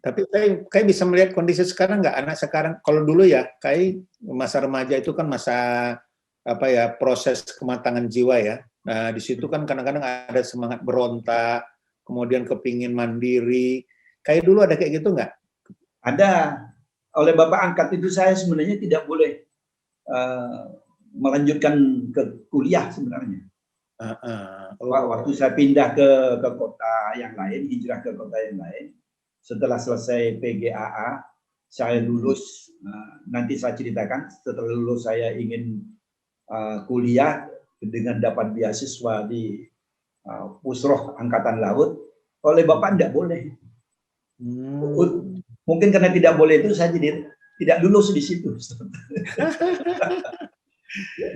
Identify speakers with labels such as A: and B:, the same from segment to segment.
A: Tapi kayak bisa melihat kondisi sekarang nggak, anak sekarang, kalau dulu ya, kayak masa remaja itu kan masa apa ya, proses kematangan jiwa ya. Nah, di situ kan kadang-kadang ada semangat berontak, kemudian kepingin mandiri. Kayak dulu ada kayak gitu nggak?
B: Ada. Oleh bapak angkat itu saya sebenarnya tidak boleh melanjutkan ke kuliah sebenarnya. Waktu saya pindah ke kota yang lain, hijrah ke kota yang lain, setelah selesai PGAA, saya lulus. Nanti saya ceritakan, setelah lulus saya ingin kuliah dengan dapat beasiswa di Pusroh Angkatan Laut. Oleh bapak tidak boleh. Mungkin karena tidak boleh itu saya jadi tidak lulus di situ.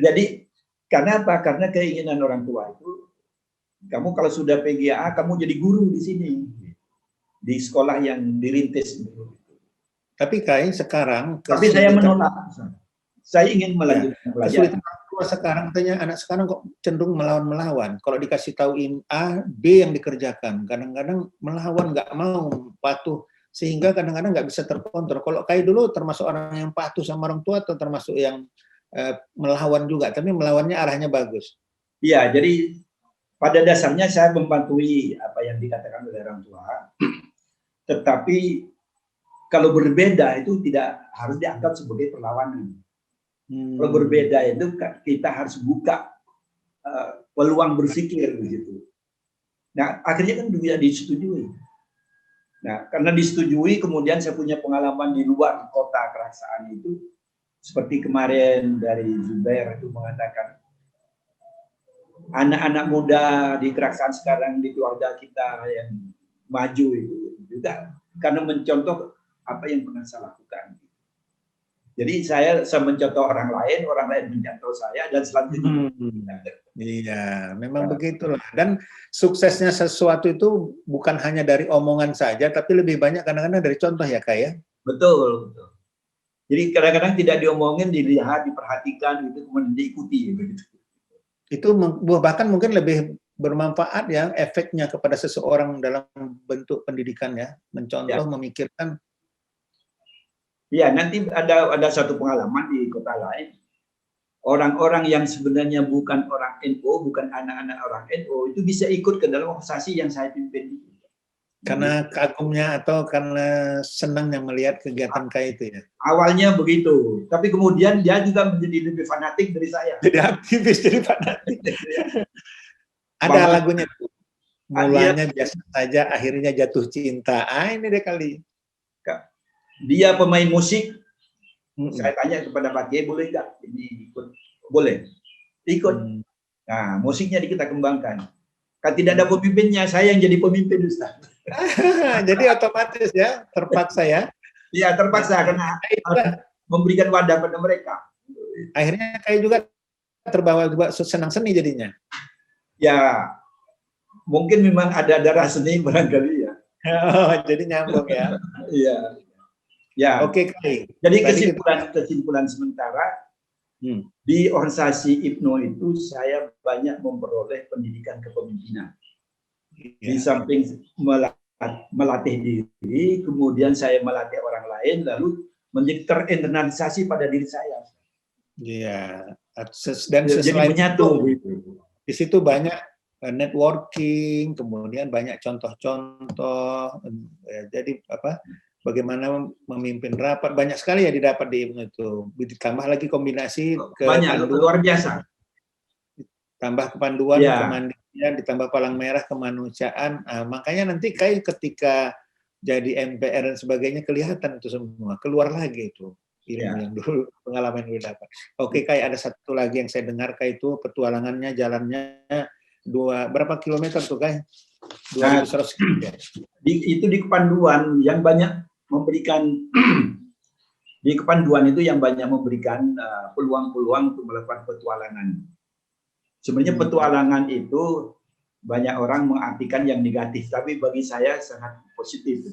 B: Jadi karena apa? Karena keinginan orang tua itu, kamu kalau sudah PGA, kamu jadi guru di sini, di sekolah yang dirintis.
A: Tapi kayak sekarang,
B: tapi saya menolak. Saya ingin melanjutkan
A: pelajaran. Sekarang katanya anak sekarang kok cenderung melawan-melawan. Kalau dikasih tauin A, B yang dikerjakan. Kadang-kadang melawan, nggak mau patuh, sehingga kadang-kadang nggak bisa terkontrol. Kalau kayak dulu termasuk orang yang patuh sama orang tua, atau termasuk yang melawan juga, tapi melawannya arahnya bagus.
B: Iya, jadi pada dasarnya saya membantu apa yang dikatakan oleh orang tua, tetapi kalau berbeda itu tidak harus dianggap sebagai perlawanan. Kalau berbeda itu kita harus buka peluang berpikir begitu. Nah, akhirnya kan juga disetujui. Nah, karena disetujui, kemudian saya punya pengalaman di luar kota Keraksaan itu, seperti kemarin dari Zubair itu mengatakan, anak-anak muda di Keraksaan sekarang, di keluarga kita yang maju itu juga karena mencontoh apa yang pernah saya lakukan. Jadi saya mencontoh orang lain mencontoh saya, dan selanjutnya.
A: Iya, memang begitulah. Dan suksesnya sesuatu itu bukan hanya dari omongan saja, tapi lebih banyak kadang-kadang dari contoh ya, Kak ya?
B: Betul, betul. Jadi kadang-kadang tidak diomongin, dilihat, diperhatikan, gitu, kemudian diikuti. Gitu.
A: Itu bahkan mungkin lebih bermanfaat ya, efeknya kepada seseorang dalam bentuk pendidikan ya, mencontoh, ya, memikirkan.
B: Ya, nanti ada satu pengalaman di kota lain. Orang-orang yang sebenarnya bukan orang NU, bukan anak-anak orang NU, itu bisa ikut ke dalam organisasi yang saya pimpin.
A: Karena kagumnya atau karena senangnya melihat kegiatan kayak itu ya?
B: Awalnya begitu, tapi kemudian dia juga menjadi lebih fanatik dari saya.
A: Jadi aktivis, jadi fanatik. Ada lagunya, mulanya biasa saja, akhirnya jatuh cinta. Ini deh kali.
B: Dia pemain musik. Saya tanya kepada Pak Kiai, boleh nggak ini ikut? Boleh, ikut. Nah, musiknya kita kembangkan. Kan tidak ada pemimpinnya, saya yang jadi pemimpin, Ustaz.
A: Jadi otomatis ya, terpaksa ya?
B: Iya, terpaksa karena memberikan wadah pada mereka.
A: Akhirnya kayak juga terbawa senang seni jadinya.
B: Ya, mungkin memang ada darah seni barangkali ya.
A: Oh, jadi nyambung ya.
B: Iya. Ya.
A: Oke, Kai.
B: Jadi kesimpulan sementara di organisasi IPNO itu saya banyak memperoleh pendidikan kepemimpinan. Di samping melatih diri, kemudian saya melatih orang lain, lalu menjadi terinternalisasi pada diri saya.
A: Iya. Dan
B: jadi menyatu.
A: Di situ banyak networking, kemudian banyak contoh-contoh. Jadi apa? Bagaimana memimpin rapat, banyak sekali ya didapat di IPNO itu. Ditambah lagi kombinasi
B: banyak, luar biasa.
A: Tambah kepanduan, kemandirian, ditambah palang merah kemanusiaan. Makanya nanti kayak ketika jadi MPR dan sebagainya kelihatan itu semua, keluar lagi itu ilmu yang dulu, pengalaman yang didapat. Oke, kayak ada satu lagi yang saya dengar, kayak itu petualangannya, jalannya berapa kilometer tuh kayak? 2100 km.
B: Itu di Kepanduan yang banyak memberikan di Kepanduan itu yang banyak memberikan peluang-peluang untuk melakukan petualangan. Sebenarnya petualangan itu banyak orang mengartikan yang negatif, tapi bagi saya sangat positif.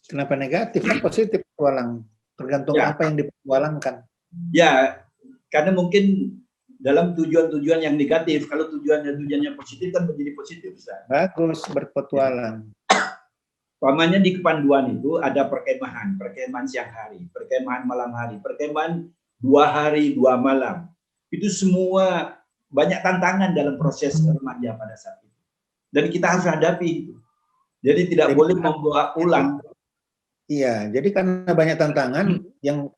A: Kenapa negatif? Kan positif petualang. Tergantung apa yang dipetualangkan.
B: Ya, karena mungkin dalam tujuan-tujuan yang negatif, kalau tujuannya positif kan menjadi positif.
A: Bagus berpetualang.
B: Pamannya di Kepanduan itu ada perkemahan siang hari, perkemahan malam hari, perkemahan 2 hari 2 malam. Itu semua banyak tantangan dalam proses remaja pada saat itu. Dan kita harus hadapi itu. Jadi tidak boleh membawa pulang.
A: Iya, jadi karena banyak tantangan,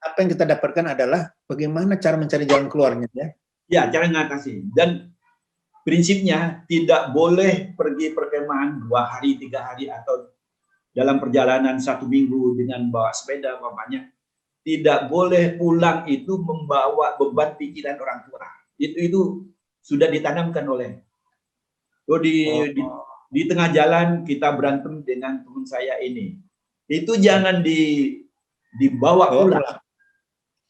A: apa yang kita dapatkan adalah bagaimana cara mencari jalan keluarnya, ya.
B: Ya, cara mengatasi. Dan prinsipnya tidak boleh pergi perkemahan 2 hari, 3 hari atau dalam perjalanan 1 minggu dengan bawa sepeda, umpamanya. Tidak boleh pulang itu membawa beban pikiran orang tua. Itu sudah ditanamkan oleh. Di tengah jalan kita berantem dengan teman saya ini. Itu jangan dibawa pulang.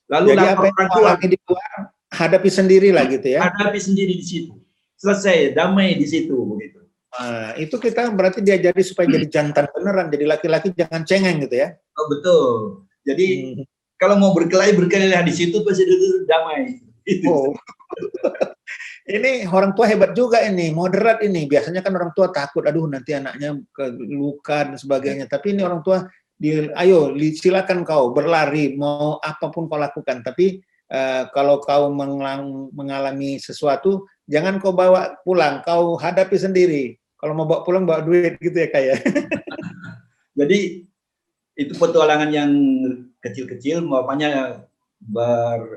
B: Lalu
A: jadi apa yang alami di luar, hadapi sendiri lah gitu ya.
B: Hadapi sendiri di situ. Selesai, damai di situ begitu.
A: Nah, itu kita berarti diajari supaya jadi jantan beneran, jadi laki-laki jangan cengeng gitu ya.
B: Oh, betul. Jadi kalau mau berkelahi di situ pasti damai.
A: Oh. Ini orang tua hebat juga ini, moderat ini. Biasanya kan orang tua takut, aduh nanti anaknya luka dan sebagainya. Tapi ini orang tua, ayo silakan kau berlari, mau apapun kau lakukan. Tapi kalau kau mengalami sesuatu, jangan kau bawa pulang, kau hadapi sendiri. Kalau mau bawa pulang, bawa duit gitu ya kayak.
B: Jadi itu petualangan yang kecil-kecil, makanya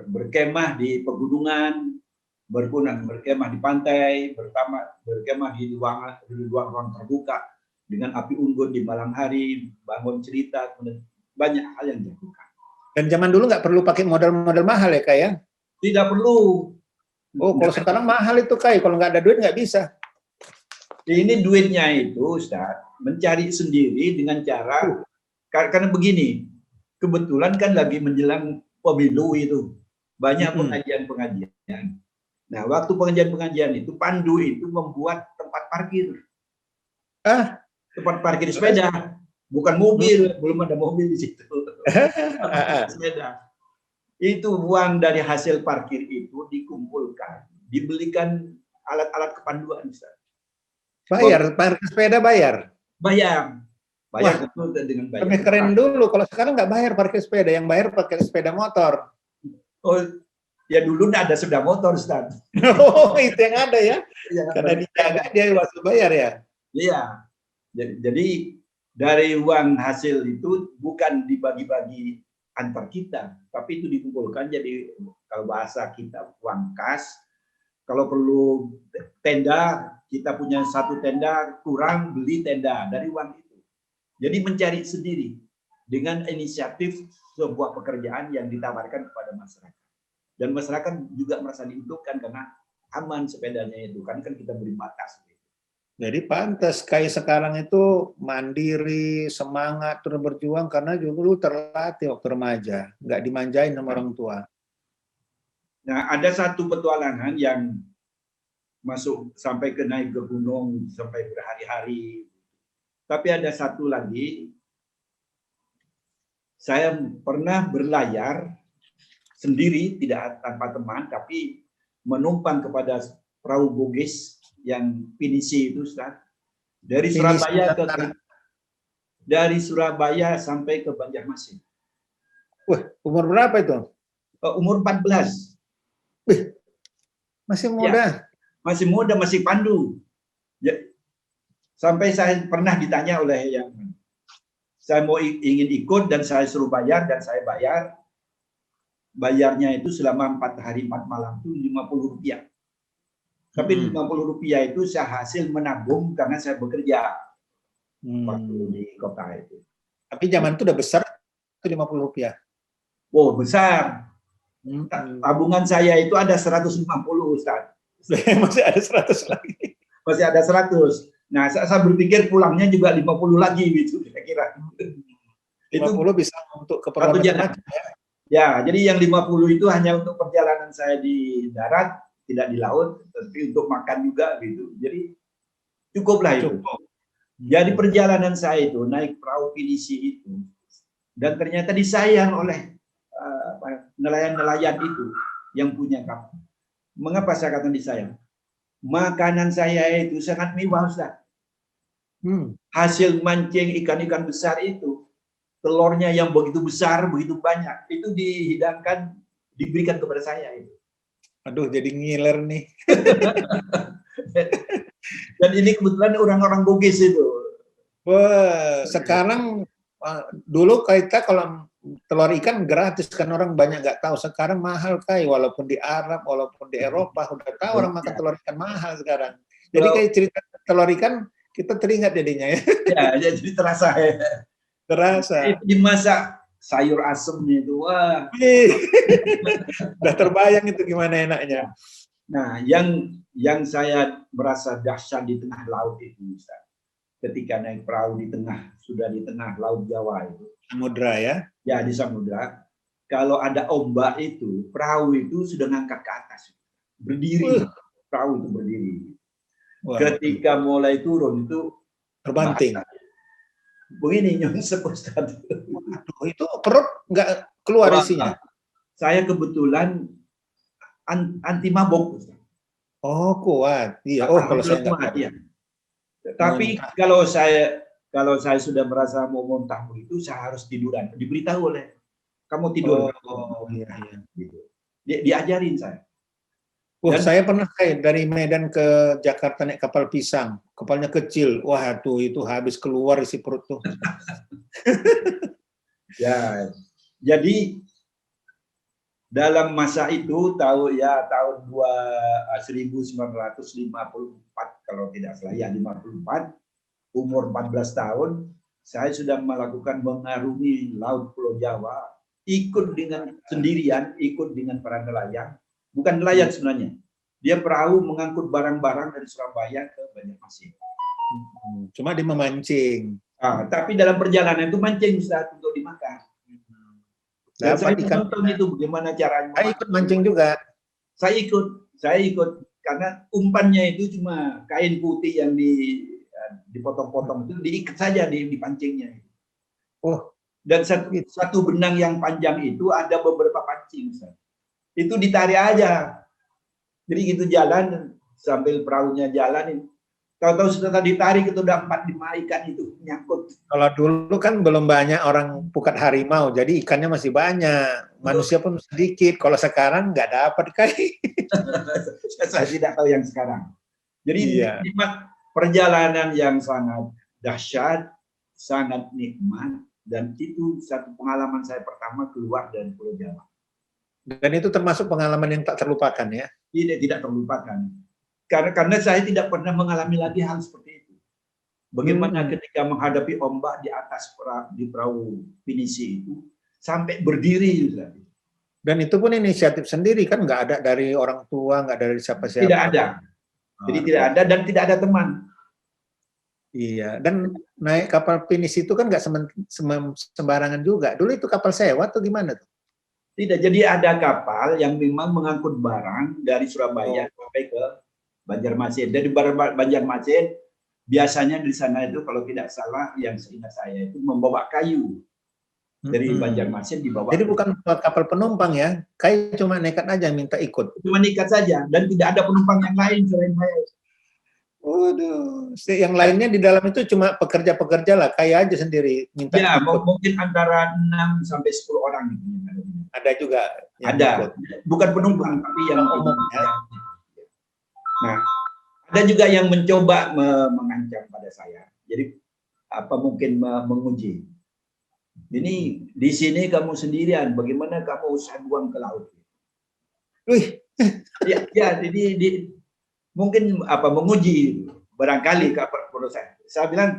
B: berkemah di pegunungan, berkemah di pantai, berkemah di ruang terbuka dengan api unggun di malam hari, bangun cerita, banyak hal yang dilakukan.
A: Dan zaman dulu nggak perlu pakai modal-modal mahal ya, Kak ya?
B: Tidak perlu.
A: Oh, kalau sekarang mahal itu, Kak. Kalau nggak ada duit nggak bisa.
B: Ini duitnya itu, Ustaz, mencari sendiri dengan cara, karena begini, kebetulan kan lagi menjelang pemilu itu, banyak pengajian-pengajian. Nah, waktu pengajian-pengajian itu, Pandu itu membuat tempat parkir. Tempat parkir sepeda, bukan mobil, belum ada mobil di situ. Sepeda. Itu uang dari hasil parkir itu dikumpulkan, dibelikan alat-alat kepanduan, Ustaz.
A: Bayar, parkir sepeda bayar?
B: Bayar.
A: Wah, dengan bayar. Lebih keren dulu, kalau sekarang nggak bayar parkir sepeda, yang bayar pakai sepeda motor.
B: Oh, ya dulu nggak ada sepeda motor, Ustaz.
A: Oh, itu yang ada ya? Karena dijaga dia langsung bayar ya?
B: Iya. Jadi dari uang hasil itu bukan dibagi-bagi antar kita, tapi itu dikumpulkan jadi kalau bahasa kita uang kas. Kalau perlu tenda, kita punya 1 tenda, kurang beli tenda dari uang itu. Jadi mencari sendiri dengan inisiatif sebuah pekerjaan yang ditawarkan kepada masyarakat. Dan masyarakat juga merasa diuntungkan karena aman sepedanya itu, kan kita beri batas.
A: Jadi pantas kayak sekarang itu mandiri, semangat, terus berjuang karena dulu terlatih waktu remaja, nggak dimanjain sama orang tua.
B: Nah, ada satu petualangan yang masuk sampai ke naik ke gunung sampai berhari-hari. Tapi ada satu lagi, saya pernah berlayar sendiri, tidak tanpa teman, tapi menumpang kepada perahu bugis yang pinisi itu, Ustaz. Dari Surabaya sampai ke Banjarmasin.
A: Wah, umur berapa itu?
B: Umur 14.
A: Wih, masih muda.
B: Ya, masih muda, masih pandu. Ya, sampai saya pernah ditanya oleh yang saya ingin ikut dan saya suruh bayar dan saya bayar. Bayarnya itu selama 4 hari 4 malam itu Rp50. Tapi Rp50 itu saya hasil menabung karena saya bekerja waktu di kota itu.
A: Tapi zaman itu udah besar itu Rp50.
B: Oh, besar. Tabungan saya itu ada 150, Ustaz.
A: Masih ada 100 lagi.
B: Masih ada 100. Nah, saya berpikir pulangnya juga 50 lagi gitu kira-kira.
A: 50 bisa untuk keperluan macam-macam ya.
B: Ya, jadi yang 50 itu hanya untuk perjalanan saya di darat, tidak di laut, tapi untuk makan juga gitu. Jadi cukuplah itu. Jadi perjalanan saya itu naik perahu pinisi itu dan ternyata disayang oleh nelayan-nelayan itu yang punya kapal. Mengapa saya katakan disayang? Makanan saya itu sangat mewah, Ustaz. Hasil mancing ikan-ikan besar itu, telurnya yang begitu besar, begitu banyak, itu dihidangkan, diberikan kepada saya.
A: Aduh, jadi ngiler nih.
B: Dan ini kebetulan orang-orang Bugis itu.
A: Wah, sekarang dulu kita kalau telur ikan gratis kan, orang banyak nggak tahu. Sekarang mahal Kai, walaupun di Arab, walaupun di Eropa udah tahu orang makan telur ikan mahal sekarang. Jadi kayak cerita telur ikan kita teringat jadinya ya.
B: Ya, jadi terasa ya.
A: Terasa.
B: Itu dimasak sayur asemnya itu, wah.
A: Udah terbayang itu gimana enaknya.
B: Nah, yang saya merasa dahsyat di tengah laut itu, Ustaz, ketika naik perahu sudah di tengah laut Jawa itu.
A: Samudra ya?
B: Ya, di samudra. Kalau ada ombak itu, perahu itu sudah ngangkat ke atas. Berdiri, perahu itu berdiri. Wah. Ketika mulai turun itu
A: terbanting.
B: Begini nyungsep Ustaz.
A: Itu perut nggak keluar isinya?
B: Saya kebetulan anti mabok Ustaz.
A: Oh, kuat. Iya. Oh, kalau saya nggak kuat.
B: Ya. Tapi kalau saya sudah merasa mau muntah begitu, saya harus tiduran. Diberitahu oleh kamu tidur.
A: Oh iya, iya.
B: Gitu. Diajarin saya.
A: Wah, saya pernah kayak dari Medan ke Jakarta naik kapal pisang. Kapalnya kecil. Wah, itu habis keluar isi perut tuh.
B: Ya, jadi dalam masa itu tahun 1954 kalau tidak salah ya 54, umur 14 tahun saya sudah melakukan mengarungi laut Pulau Jawa, ikut dengan sendirian, ikut dengan para nelayan, bukan nelayan sebenarnya. Dia perahu mengangkut barang-barang dari Surabaya ke Banjarmasin.
A: Cuma dia memancing.
B: Tapi dalam perjalanan itu mancing Ustaz untuk dimakan. Dan saya menonton itu bagaimana caranya.
A: Saya ikut mancing juga.
B: Saya ikut karena umpannya itu cuma kain putih yang dipotong-potong itu diikat saja di pancingnya.
A: Oh,
B: dan satu benang yang panjang itu ada beberapa pancing, Ustaz. Itu ditarik aja. Jadi gitu jalan sambil perahunya jalan, tahu-tahu setelah ditarik itu udah 4-5 ikan itu nyangkut.
A: Kalau dulu kan belum banyak orang pukat harimau, jadi ikannya masih banyak. Manusia pun sedikit. Kalau sekarang nggak dapat Kai.
B: Saya tidak tahu yang sekarang. Jadi perjalanan yang sangat dahsyat, sangat nikmat, dan itu satu pengalaman saya pertama keluar dari Pulau Jawa.
A: Dan itu termasuk pengalaman yang tak terlupakan ya?
B: Tidak terlupakan. Karena saya tidak pernah mengalami lagi hal seperti itu. Bagaimana ketika menghadapi ombak di atas di perahu pinisi itu sampai berdiri.
A: Dan itu pun inisiatif sendiri kan, nggak ada dari orang tua, nggak dari siapa-siapa.
B: Tidak ada. Jadi tidak ada dan tidak ada teman.
A: Iya. Dan naik kapal pinisi itu kan nggak sembarangan juga. Dulu itu kapal sewa atau gimana tuh?
B: Tidak. Jadi ada kapal yang memang mengangkut barang dari Surabaya sampai ke Banjarmasin. Dari Banjarmasin biasanya di sana itu kalau tidak salah yang seingat saya itu membawa kayu dari Banjarmasin dibawa.
A: Jadi bukan kapal penumpang ya? Kayak cuma nekat aja minta ikut.
B: Cuma nekat saja dan tidak ada penumpang yang lain selain saya.
A: Waduh, yang lainnya di dalam itu cuma pekerja-pekerja lah, kayak aja sendiri minta
B: ya,
A: ikut.
B: Mungkin antara 6 sampai 10 orang gitu.
A: Ada juga yang
B: ada.
A: Ikut.
B: Bukan penumpang tapi yang umum ya. Nah, ada juga yang mencoba mengancam pada saya. Jadi mungkin menguji. Ini di sini kamu sendirian, bagaimana kamu usah buang ke laut?
A: Wih.
B: Ya, jadi mungkin menguji barangkali kapal saya. Saya bilang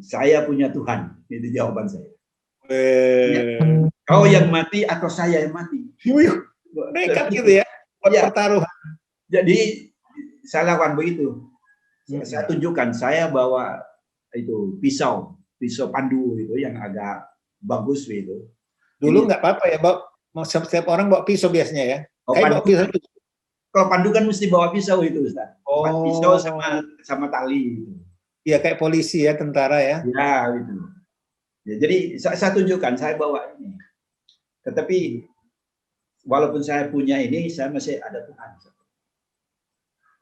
B: saya punya Tuhan, itu jawaban saya. Ya, kau yang mati atau saya yang mati?
A: Nekat gitu ya, pertaruhan.
B: Jadi saya lakukan begitu. Saya tunjukkan, saya bawa itu pisau pandu itu yang agak bagus gitu.
A: Dulu nggak apa-apa ya, setiap orang bawa pisau biasanya ya.
B: Bawa pisau. Kalau pandu kan mesti bawa pisau itu, Ustaz. Pisau sama tali.
A: Iya, kayak polisi ya, tentara ya.
B: Ya, gitu. Ya, jadi saya tunjukkan, saya bawa ini. Tetapi walaupun saya punya ini, saya masih ada Tuhan.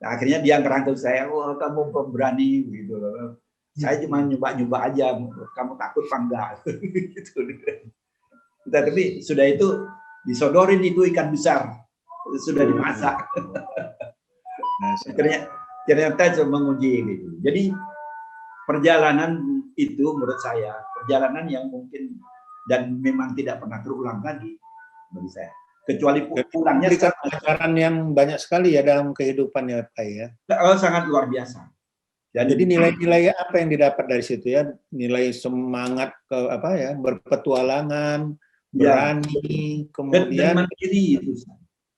B: Nah, akhirnya dia ngerangkul saya, oh kamu pemberani gitu. Saya cuma nyoba-nyoba aja, kamu takut apa enggak? Gitu. Tapi sudah itu disodorin itu ikan besar, sudah dimasak. Ternyata cuma menguji gitu. Jadi perjalanan itu menurut saya perjalanan yang mungkin dan memang tidak pernah terulang lagi bagi saya. Kecuali pulangnya
A: pelajaran yang banyak sekali ya dalam kehidupan ya Pak ya.
B: Sangat luar biasa.
A: Jadi nilai-nilai apa yang didapat dari situ ya? Nilai semangat ke apa ya, berpetualangan, berani, kemudian
B: dan mandiri itu.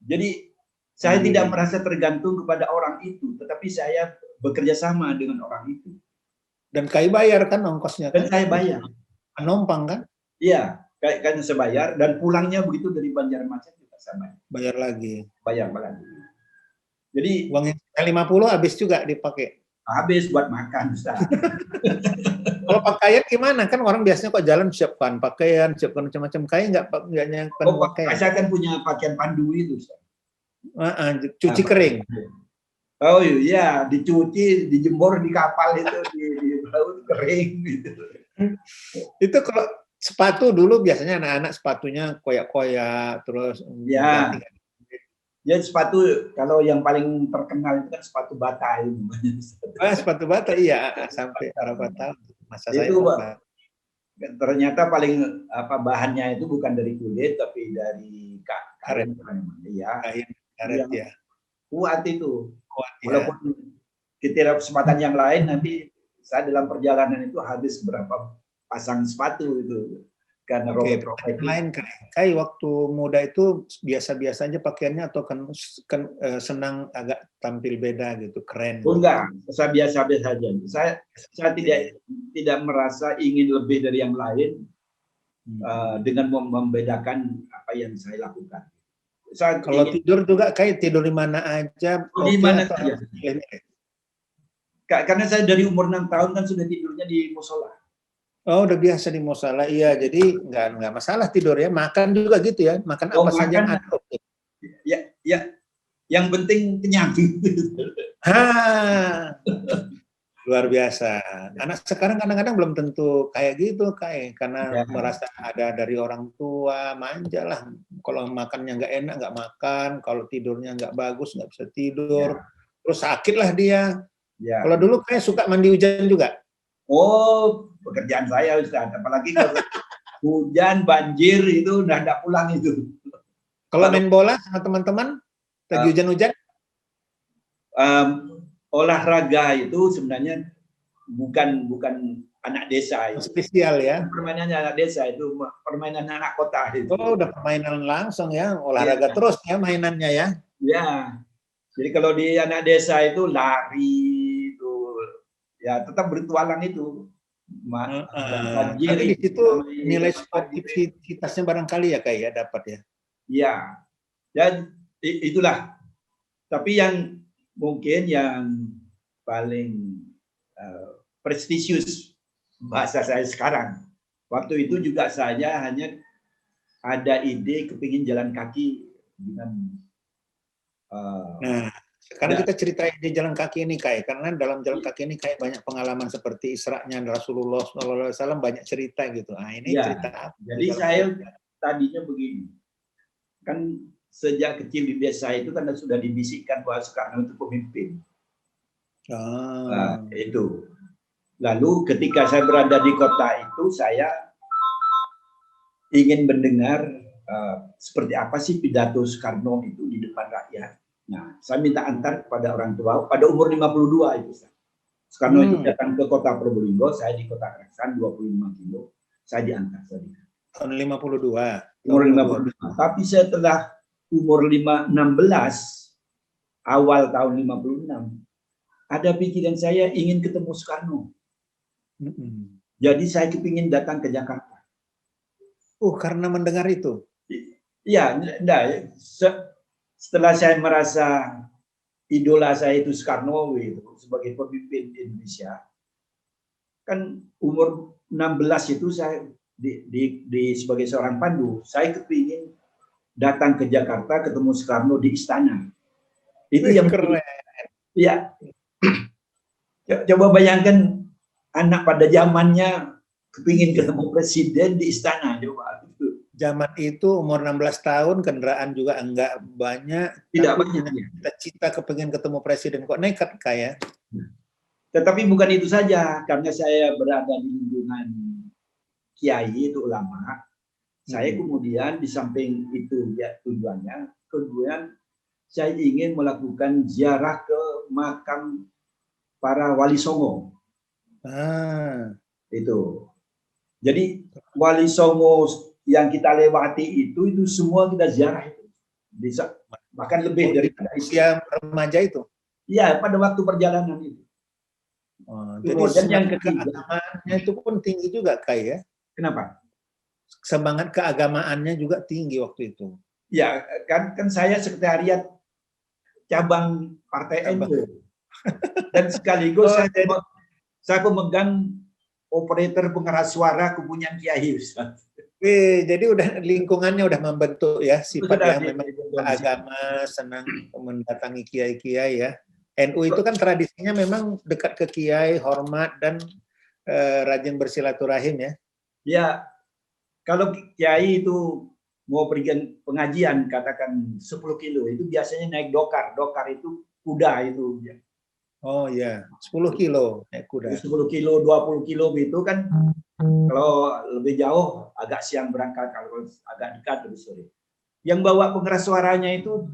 B: Jadi saya tidak merasa tergantung kepada orang itu, tetapi saya bekerja sama dengan orang itu.
A: Dan Kai bayar kan ongkosnya kan?
B: Dan saya bayar.
A: Penumpang kan?
B: Iya, kayaknya saya bayar dan pulangnya begitu dari Banjarmasin juga saya bayar.
A: Bayar lagi.
B: Bayar lagi. Jadi
A: uang yang 50 habis juga dipakai.
B: Habis buat makan, Ustaz.
A: Kalau pakaian gimana? Kan orang biasanya kok jalan siapkan pakaian, siapkan macam-macam. Kai nggak nyiapkan pakaian.
B: Saya kan punya pakaian pandu itu, Ustaz.
A: Cuci kering.
B: Oh iya, dicuci, dijemur di kapal itu, di laut kering gitu.
A: Itu kalau sepatu dulu biasanya anak-anak sepatunya koyak-koyak terus
B: ya. Ya sepatu kalau yang paling terkenal itu kan sepatu bata itu.
A: Sepatu bata iya sampai berapa tahun masa
B: itu,
A: saya
B: ternyata paling bahannya itu bukan dari kulit tapi dari karet. Iya.
A: Karet ya.
B: Kuat itu.
A: Kuat,
B: walaupun kita kesempatan yang lain nanti saya dalam perjalanan itu habis berapa pasang sepatu itu. Karena robek-robek
A: lain Kai waktu muda itu biasa-biasa aja pakaiannya atau kan senang agak tampil beda gitu, keren?
B: Enggak, saya biasa-biasa aja. Saya tidak merasa ingin lebih dari yang lain dengan membedakan apa yang saya lakukan.
A: Kalau tidur juga Kai tidur di mana aja?
B: Di mana saja. Karena saya dari umur 6 tahun kan sudah tidurnya di musola.
A: Oh, udah biasa di musola. Iya, jadi nggak masalah tidur ya. Makan juga gitu ya. Makan apa saja ngatur.
B: Ya. Yang penting kenyang.
A: Luar biasa. Anak sekarang kadang-kadang belum tentu kayak gitu, karena merasa ada dari orang tua, manja lah. Kalau makannya nggak enak, nggak makan. Kalau tidurnya nggak bagus, nggak bisa tidur. Terus sakit lah dia. Kalau dulu kayak suka mandi hujan juga.
B: Oh, pekerjaan saya Ustaz. Apalagi kalau hujan, banjir itu udah tidak pulang itu.
A: Kalau main bola sama teman-teman, lagi hujan-hujan?
B: Olahraga itu sebenarnya bukan anak desa. Itu.
A: Spesial ya?
B: Permainannya anak desa, itu permainan anak kota. Itu.
A: Oh, udah permainan langsung ya, olahraga terus ya mainannya ya?
B: Ya, jadi kalau di anak desa itu lari, ya tetap bertualang itu.
A: Tapi di situ nilai sportivitasnya barangkali ya kayak dapat ya.
B: Iya. Dan itulah. Tapi yang mungkin yang paling prestisius bahasa saya sekarang. Waktu itu juga saya hanya ada ide kepingin jalan kaki dengan
A: sekarang kita cerita di jalan kaki ini karena dalam jalan kaki ini banyak pengalaman seperti Isra'nya Rasulullah SAW, banyak cerita gitu. Ini cerita apa?
B: Jadi saya tadinya begini, kan sejak kecil di desa itu kan sudah dibisikkan bahwa Soekarno itu pemimpin. Itu. Lalu ketika saya berada di kota itu, saya ingin mendengar seperti apa sih pidato Soekarno itu di depan rakyat. Nah, saya minta antar kepada orang tua pada umur 52 itu. Soekarno itu datang ke kota Probolinggo, saya di kota Keraksan 25 kilo, saya diantar tadi.
A: Tahun 52.
B: Umur 52. Tapi setelah umur 16, awal tahun 56, ada pikiran saya ingin ketemu Soekarno. Jadi saya kepingin datang ke Jakarta.
A: Karena mendengar itu?
B: Iya, enggak. Setelah saya merasa idola saya itu Soekarno itu sebagai pemimpin Indonesia, kan umur 16 itu saya sebagai seorang pandu, saya kepingin datang ke Jakarta ketemu Soekarno di istana. Itu yang
A: keren.
B: Iya. Coba bayangkan anak pada zamannya kepingin ketemu presiden di istana, coba.
A: Zaman itu umur 16 tahun, kendaraan juga enggak banyak,
B: Tidak
A: tapi
B: banyak.
A: punya cita-cita kepingin ketemu presiden. Kok nekat kayak?
B: Tetapi bukan itu saja, karena saya berada di lingkungan kiai, itu ulama, saya kemudian di samping itu ya tujuannya, kemudian saya ingin melakukan ziarah ke makam para wali songo. Itu. Jadi wali songo yang kita lewati itu semua kita ziarah itu. Bisa bahkan lebih dari
A: usia remaja itu.
B: Iya, pada waktu perjalanan itu.
A: Jadi yang keagamaannya itu pun tinggi juga, Kai, ya?
B: Kenapa?
A: Semangat keagamaannya juga tinggi waktu itu.
B: Ya, kan saya sekretariat cabang Partai NU. Dan sekaligus saya pemegang operator pengeras suara kepunyaan Kiai.
A: Jadi udah lingkungannya udah membentuk ya, sifat yang memang agama, senang mendatangi kiai-kiai ya. NU itu kan tradisinya memang dekat ke kiai, hormat dan rajin bersilaturahim ya.
B: Ya, kalau kiai itu mau pergi pengajian katakan 10 kilo itu biasanya naik dokar. Dokar itu kuda itu.
A: Oh ya, 10 kilo naik kuda.
B: 10 kilo, 20 kilo gitu kan. Kalau lebih jauh agak siang berangkat, kalau agak dekat lebih sore. Yang bawa pengeras suaranya itu,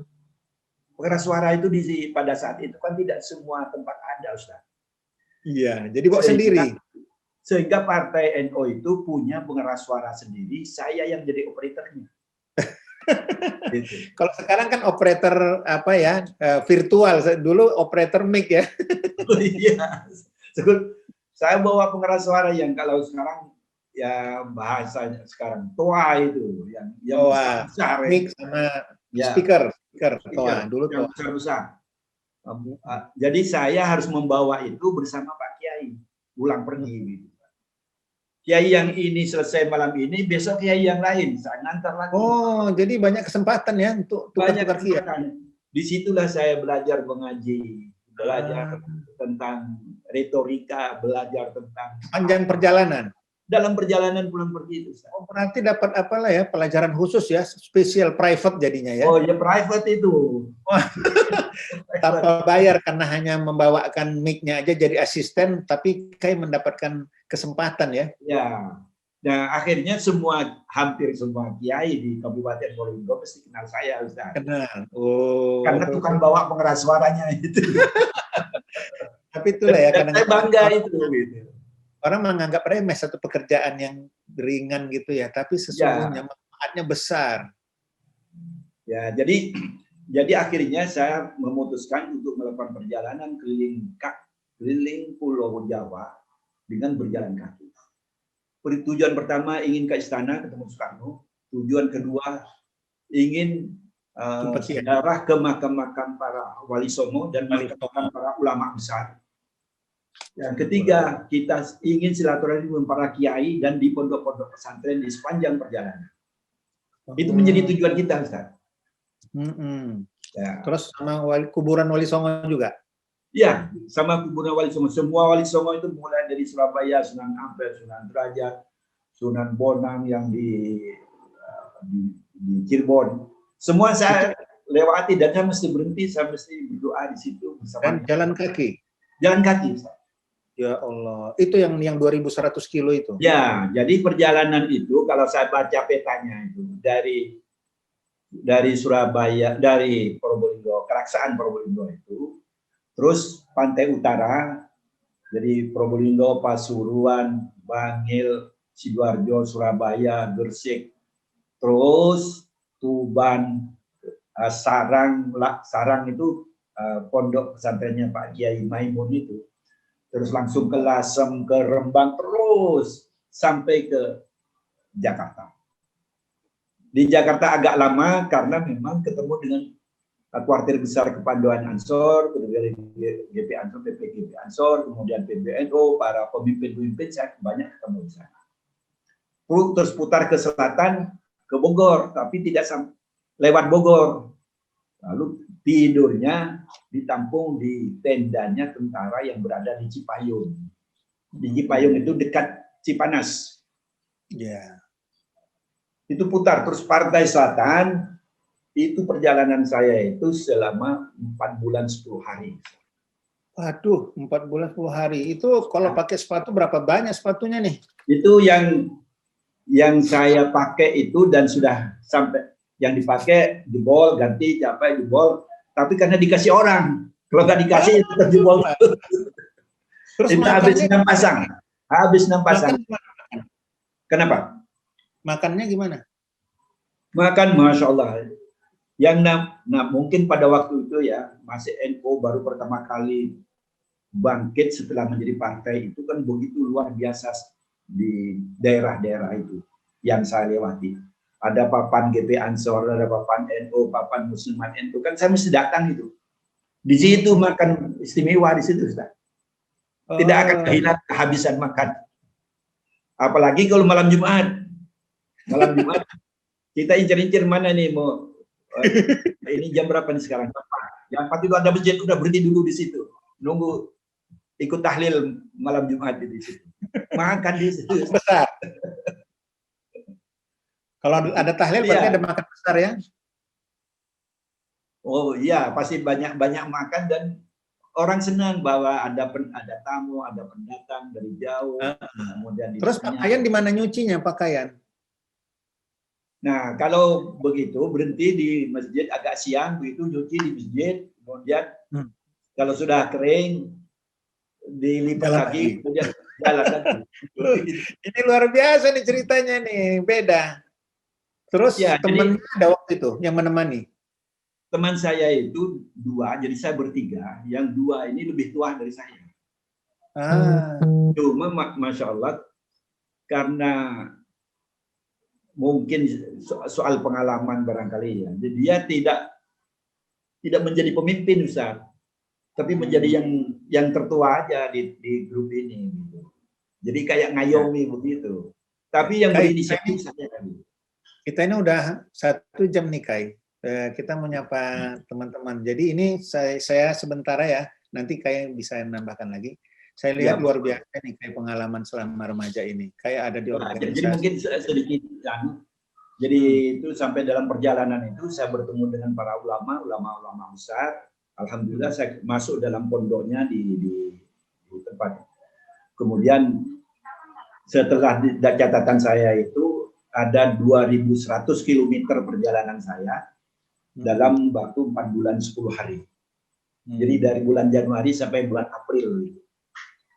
B: pengeras suara itu pada saat itu kan tidak semua tempat ada, Ustaz.
A: Iya, jadi bawa sendiri.
B: Sehingga Partai NU itu punya pengeras suara sendiri, saya yang jadi operatornya.
A: Gitu. Kalau sekarang kan operator apa ya, virtual, dulu operator mic ya.
B: Oh, iya. Saya bawa pengeras suara yang kalau sekarang ya bahasanya sekarang toa itu yang
A: besar, mic sama ya, speaker toa dulu
B: yang besar. Jadi saya harus membawa itu bersama Pak Kiai pulang pergi gitu. Kiai yang ini selesai malam ini, besok kiai yang lain saya ngantar lagi.
A: Oh, jadi banyak kesempatan ya untuk tukar-tukar kiai.
B: Disitulah saya belajar mengaji, belajar tentang retorika, belajar tentang
A: panjang perjalanan.
B: Dalam perjalanan pulang pergi itu.
A: Oh, berarti dapat apalah ya, pelajaran khusus ya, spesial private jadinya ya.
B: Oh ya, private itu.
A: Tanpa bayar karena hanya membawakan mic-nya aja jadi asisten, tapi kayak mendapatkan kesempatan ya.
B: Ya. Nah, akhirnya hampir semua kiai di Kabupaten Probolinggo mesti kenal saya, Ustaz.
A: Kenal. Oh.
B: Karena tukang bawa pengeras suaranya itu.
A: Tapi itulah ya,
B: karena saya bangga itu gitu.
A: Orang menganggap remeh satu pekerjaan yang ringan gitu ya, tapi sesungguhnya manfaatnya besar.
B: Ya, jadi akhirnya saya memutuskan untuk melakukan perjalanan keliling Pulau Jawa dengan berjalan kaki. Tujuan pertama ingin ke istana ketemu Soekarno. Tujuan kedua ingin ziarah ke makam-makam para wali songo dan makam para ulama besar. Yang ketiga, kita ingin silaturahmi dengan para kiai dan di pondok-pondok pesantren di sepanjang perjalanan. Itu menjadi tujuan kita, Ustaz.
A: Ya. Terus sama kuburan Wali Songo juga?
B: Iya, sama kuburan Wali Songo. Semua Wali Songo itu mulai dari Surabaya, Sunan Ampel, Sunan Derajat, Sunan Bonang yang di Cirebon. Semua saya lewati dan saya mesti berhenti, saya mesti berdoa di situ bersama.
A: Dan jalan kaki?
B: Jalan kaki, Ustaz.
A: Ya Allah, itu yang 2.100 kilo itu?
B: Ya, jadi perjalanan itu kalau saya baca petanya itu dari Surabaya, dari Probolinggo, Keraksaan Probolinggo itu, terus pantai utara, jadi Probolinggo, Pasuruan, Bangil, Sidoarjo, Surabaya, Gresik, terus Tuban, Sarang itu pondok pesantrennya Pak Kiai Maimun itu. Terus langsung ke Lasem, ke Rembang, terus sampai ke Jakarta. Di Jakarta agak lama karena memang ketemu dengan kuartir besar Kepanduan Ansor, kemudian GP Ansor, PPGP Ansor, kemudian PBNU, para pemimpin-pemimpin saya banyak ketemu di sana. Terus putar ke selatan, ke Bogor, tapi tidak lewat Bogor. Lalu tidurnya ditampung di tendanya tentara yang berada di Cipayung. Di Cipayung itu dekat Cipanas.
A: Ya.
B: Itu putar terus Pantai Selatan. Itu perjalanan saya itu selama 4 bulan 10 hari.
A: Waduh, 4 bulan 10 hari. Itu kalau pakai sepatu berapa banyak sepatunya nih?
B: Itu yang saya pakai itu dan sudah sampai yang dipakai jebol, ganti capai jebol. Tapi karena dikasih orang, kalau nggak dikasih tetap jebol.
A: Terus
B: itu habis 6 pasang. Habis 6 pasang. Kenapa?
A: Makannya gimana?
B: Makan, Masya Allah. Yang mungkin pada waktu itu ya, masih NU baru pertama kali bangkit setelah menjadi partai, itu kan begitu luar biasa di daerah-daerah itu yang saya lewati. Ada papan GP Ansor, ada papan NU, papan Muslimat NU, kan saya mesti datang itu. Di situ makan istimewa di situ, Ustaz. Tidak akan kehilangan kehabisan makan. Apalagi kalau malam Jumat. Malam Jumat kita incer-incer mana nih mau ini jam berapa nih sekarang? Yang pasti itu ada masjid, udah berhenti dulu di situ. Nunggu ikut tahlil malam Jumat di situ. Makan di situ.
A: Besar. Kalau ada tahlil berarti ada makan besar ya?
B: Oh iya, pasti banyak makan dan orang senang bahwa ada tamu, ada pendatang dari jauh. Kemudian
A: terus pakaian di mana nyucinya pakaian?
B: Nah, kalau begitu berhenti di masjid agak siang, begitu nyuci di masjid, kemudian kalau sudah kering dilipat lagi, kemudian jalan lagi.
A: Ini luar biasa nih ceritanya nih, beda. Terus ya, temannya ada waktu itu yang menemani?
B: Teman saya itu 2, jadi saya bertiga. Yang 2 ini lebih tua dari saya. Cuma Masya Allah, karena mungkin soal pengalaman barangkali ya. Jadi dia tidak menjadi pemimpin, Ustaz, tapi menjadi yang tertua aja di grup ini. Gitu. Jadi kayak ngayomi begitu. Tapi yang berinisiatif saya tadi.
A: Kita ini udah 1 jam nih, Kai. Kita mau nyapa teman-teman. Jadi ini saya sementara ya. Nanti Kai bisa menambahkan lagi. Saya lihat luar biasa nih kayak pengalaman selama remaja ini. Kayak ada di organisasi.
B: Jadi mungkin sedikit jadi itu sampai dalam perjalanan itu saya bertemu dengan para ulama besar. Alhamdulillah saya masuk dalam pondoknya di tempat. Kemudian setelah catatan saya itu ada 2.100 km perjalanan saya dalam waktu 4 bulan 10 hari. Jadi dari bulan Januari sampai bulan April.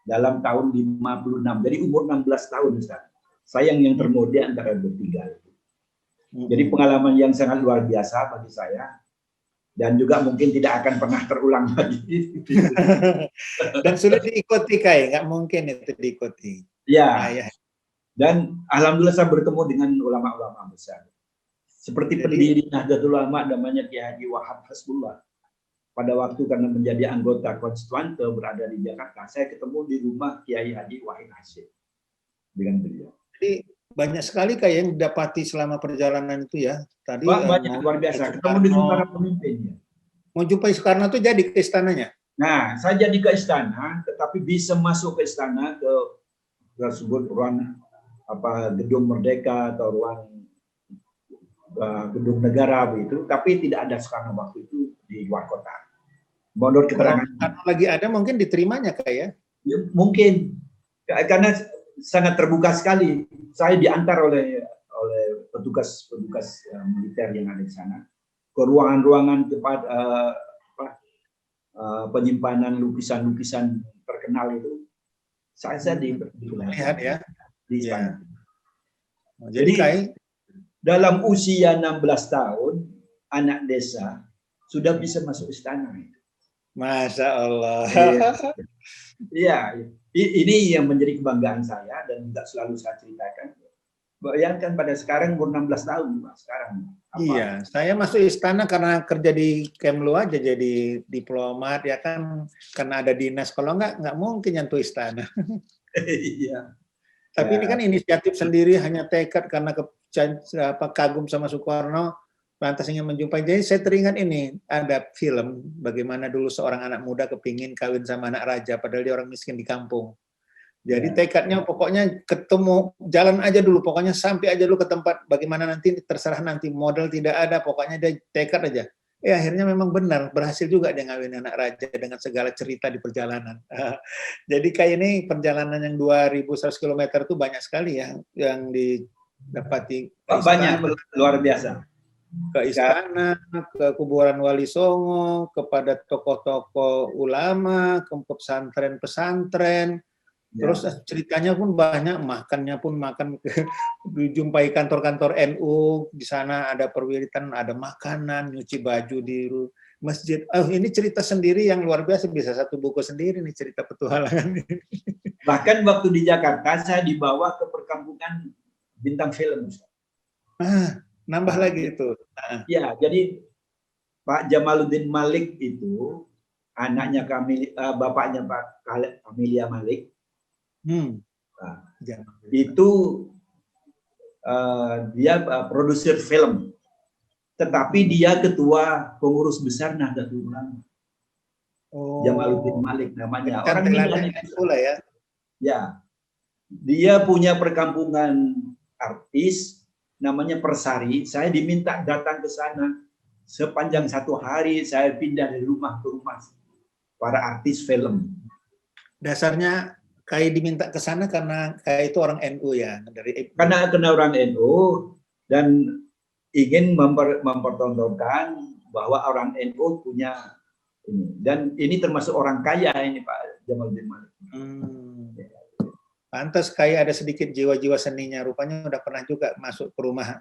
B: Dalam tahun 56. Jadi umur 16 tahun, Ustaz. Saya yang termuda antara bertiga. Jadi pengalaman yang sangat luar biasa bagi saya. Dan juga mungkin tidak akan pernah terulang lagi.
A: Dan sudah diikuti, Kai. Nggak mungkin itu diikuti.
B: Ya. Dan alhamdulillah saya bertemu dengan ulama-ulama besar. Seperti pendiri Nahdlatul Ulama namanya Kiai Haji Wahab Hasbullah. Pada waktu karena menjadi anggota konstituante berada di Jakarta, saya ketemu di rumah Kiai Haji Wahid Hasyim dengan beliau.
A: Jadi banyak sekali kayak yang didapati selama perjalanan itu ya. Tadi
B: banyak luar biasa. Ketemu dengan para pemimpinnya.
A: Mau jumpai Soekarno itu jadi ke istananya.
B: Nah, saya jadi ke istana, tetapi bisa masuk ke istana ke tersebut ruang gedung Merdeka atau ruang gedung negara begitu, tapi tidak ada Soekarno waktu itu di luar kota. Menurut keterangan
A: kalau lagi ada mungkin diterimanya kayak
B: ya, mungkin karena sangat terbuka sekali. Saya diantar oleh petugas militer yang ada di sana ke ruangan-ruangan tempat penyimpanan lukisan-lukisan terkenal itu. Saya
A: lihat ya
B: di sana.
A: Ya. Jadi kayak
B: dalam usia 16 tahun anak desa sudah bisa masuk istana.
A: Masya Allah.
B: Iya, ini yang menjadi kebanggaan saya dan juga selalu saya ceritakan. Bayangkan pada sekarang umur 16 tahun, Pak, sekarang.
A: Iya, saya masuk istana karena kerja di Kemlu aja jadi diplomat ya kan, karena ada dinas. Kalau nggak mungkin nyentuh istana.
B: Iya.
A: Tapi ini kan inisiatif sendiri, hanya tekad karena kagum sama Soekarno, lantas ingin menjumpai. Jadi saya teringat ini, ada film bagaimana dulu seorang anak muda kepingin kawin sama anak raja, padahal dia orang miskin di kampung. Jadi tekadnya pokoknya ketemu, jalan aja dulu, pokoknya sampai aja dulu ke tempat, bagaimana nanti terserah nanti, modal tidak ada, pokoknya dia tekad aja. Akhirnya memang benar, berhasil juga dia ngawin anak raja dengan segala cerita di perjalanan. Jadi kayak ini perjalanan yang 2.100 km itu banyak sekali ya, yang didapati.
B: Banyak, luar biasa.
A: Ke istana, ke kuburan Wali Songo, kepada tokoh-tokoh ulama, ke pesantren-pesantren. Terus ceritanya pun banyak, makannya pun makan dijumpai kantor-kantor NU, di sana ada perwiritan, ada makanan, nyuci baju di masjid. Ini cerita sendiri yang luar biasa, bisa satu buku sendiri nih cerita petualangan ini.
B: Bahkan waktu di Jakarta saya dibawa ke perkampungan bintang film.
A: Nambah lagi itu.
B: Ya, jadi Pak Jamaluddin Malik itu anaknya bapaknya Pak Kamelia Malik. Nah, itu dia produser film, tetapi dia ketua pengurus besar Nahdlatul Ulama. Jamaluddin Malik namanya. Orang Minang
A: pula ya.
B: Ya, dia punya perkampungan artis namanya Persari. Saya diminta datang ke sana sepanjang 1 hari. Saya pindah dari rumah ke rumah para artis film.
A: Dasarnya Kai diminta ke sana karena Kai itu orang NU ya,
B: karena orang NU dan ingin mempertontonkan bahwa orang NU punya ini, dan ini termasuk orang kaya ini Pak Jamaluddin Malik.
A: Pantas Kai ada sedikit jiwa-jiwa seninya, rupanya udah pernah juga masuk ke rumah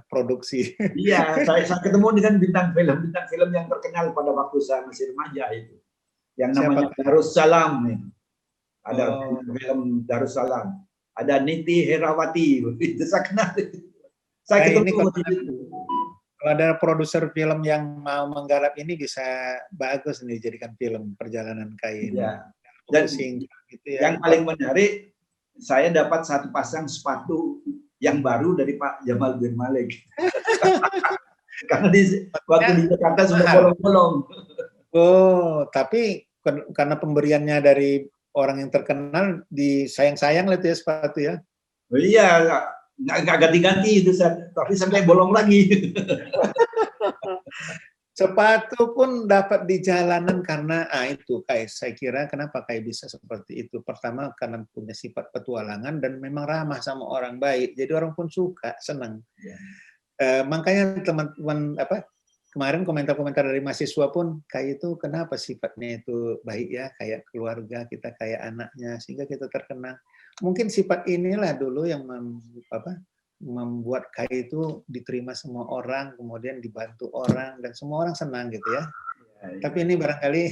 A: produksi.
B: Iya, saya ketemu dengan bintang film yang terkenal pada waktu saya masih remaja itu, yang namanya Darussalam nih. Ada film Darussalam, ada Niti Herawati, itu saya kenal. Saya ketemu
A: kalau ada produser film yang mau menggarap ini bisa bagus nih dijadikan film perjalanan Kai ini.
B: Ya. Dan gitu ya. Yang paling menarik, saya dapat 1 pasang sepatu yang baru dari Pak Jamaluddin Malik. Karena waktu di Jakarta sudah bolong-bolong.
A: Tapi karena pemberiannya dari orang yang terkenal, disayang-sayang lah itu ya sepatu ya.
B: Iya, nggak ganti-ganti itu, tapi sampai bolong lagi.
A: Sepatu pun dapat di jalanan karena itu Kai, saya kira kenapa Kai bisa seperti itu. Pertama karena punya sifat petualangan dan memang ramah sama orang baik, jadi orang pun suka, senang. Makanya teman-teman kemarin komentar-komentar dari mahasiswa pun kayak itu kenapa sifatnya itu baik ya, kayak keluarga kita, kayak anaknya, sehingga kita terkenang. Mungkin sifat inilah dulu yang membuat kayak itu diterima semua orang, kemudian dibantu orang, dan semua orang senang gitu ya. Tapi ini barangkali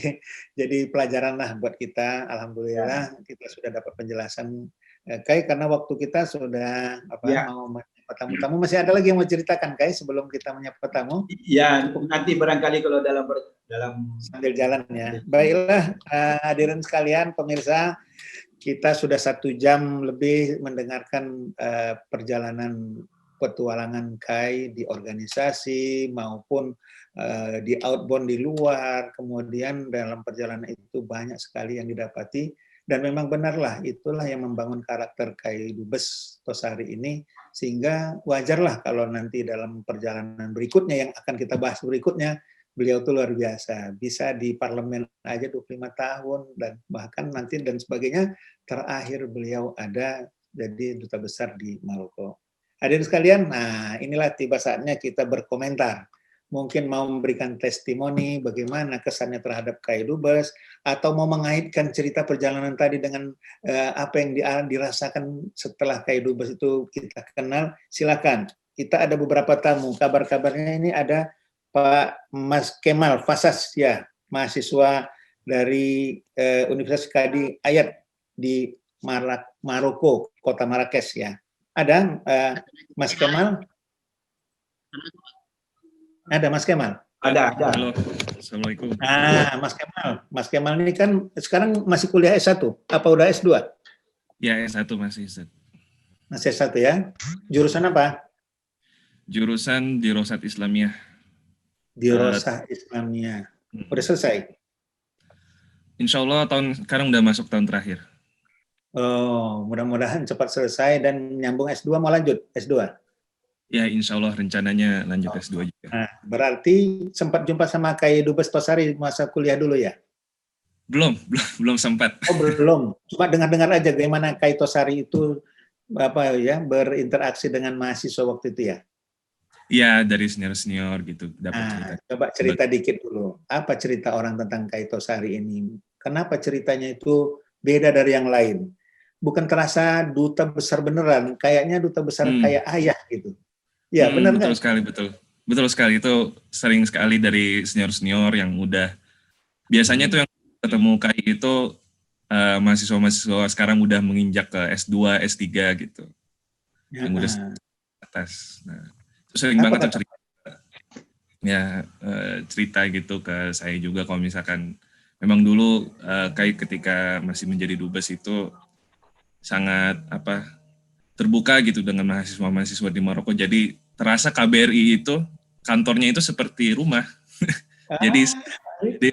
A: jadi pelajaran lah buat kita. Alhamdulillah kita sudah dapat penjelasan Kai, karena waktu kita sudah mau menyapa tamu. Masih ada lagi yang mau ceritakan Kai sebelum kita menyapa tamu?
B: Ya, nanti barangkali kalau dalam
A: sambil jalan ya. Baiklah hadirin sekalian, pemirsa, kita sudah 1 jam lebih mendengarkan perjalanan petualangan Kai di organisasi maupun di outbound di luar. Kemudian dalam perjalanan itu banyak sekali yang didapati. Dan memang benarlah, itulah yang membangun karakter Kai Dubes Tosari ini, sehingga wajarlah kalau nanti dalam perjalanan berikutnya yang akan kita bahas berikutnya, beliau itu luar biasa. Bisa di parlemen aja 25 tahun, dan bahkan nanti dan sebagainya, terakhir beliau ada jadi duta besar di Maroko. Hadirin sekalian, nah inilah tiba saatnya kita berkomentar. Mungkin mau memberikan testimoni bagaimana kesannya terhadap Kai Dubes, atau mau mengaitkan cerita perjalanan tadi dengan apa yang dirasakan setelah Kai Dubes itu kita kenal, silakan. Kita ada beberapa tamu, kabar-kabarnya ini ada Pak Mas Kemal Fasas ya, mahasiswa dari Universitas Kadi Ayat di Maroko, kota Marrakesh ya. Ada Mas Kemal? Ada Mas Kemal?
B: Ada.
C: Halo, Assalamualaikum.
A: Mas Kemal ini kan sekarang masih kuliah S1, apa udah S2?
C: Ya, S1 masih.
A: Masih S1 ya. Jurusan apa?
C: Jurusan di Rosat Islamiyah.
A: Di Rosat Islamiyah. Udah selesai?
C: Insya Allah sekarang udah masuk tahun terakhir.
A: Oh, mudah-mudahan cepat selesai dan nyambung S2, mau lanjut S2?
C: Ya, insya Allah rencananya lanjut S2 juga.
A: Nah, berarti sempat jumpa sama Kai Dubes Tosari masa kuliah dulu ya?
C: Belum sempat.
A: Oh, belum. Cuma dengar-dengar aja bagaimana Kai Tosari itu berinteraksi dengan mahasiswa waktu itu ya?
C: Iya, dari senior-senior gitu dapat cerita.
A: Coba cerita dikit dulu. Apa cerita orang tentang Kai Tosari ini? Kenapa ceritanya itu beda dari yang lain? Bukan terasa duta besar beneran, kayaknya duta besar kayak ayah gitu. Ya, benar nggak?
C: Betul sekali. Itu sering sekali dari senior-senior yang udah biasanya tuh yang ketemu Kai itu mahasiswa-mahasiswa sekarang udah menginjak ke S2, S3 gitu. Yang udah atas. Nah, itu sering banget tuh cerita gitu ke saya juga kalau misalkan memang dulu Kai ketika masih menjadi dubes itu sangat terbuka gitu dengan mahasiswa-mahasiswa di Maroko. Jadi terasa KBRI itu kantornya itu seperti rumah. Jadi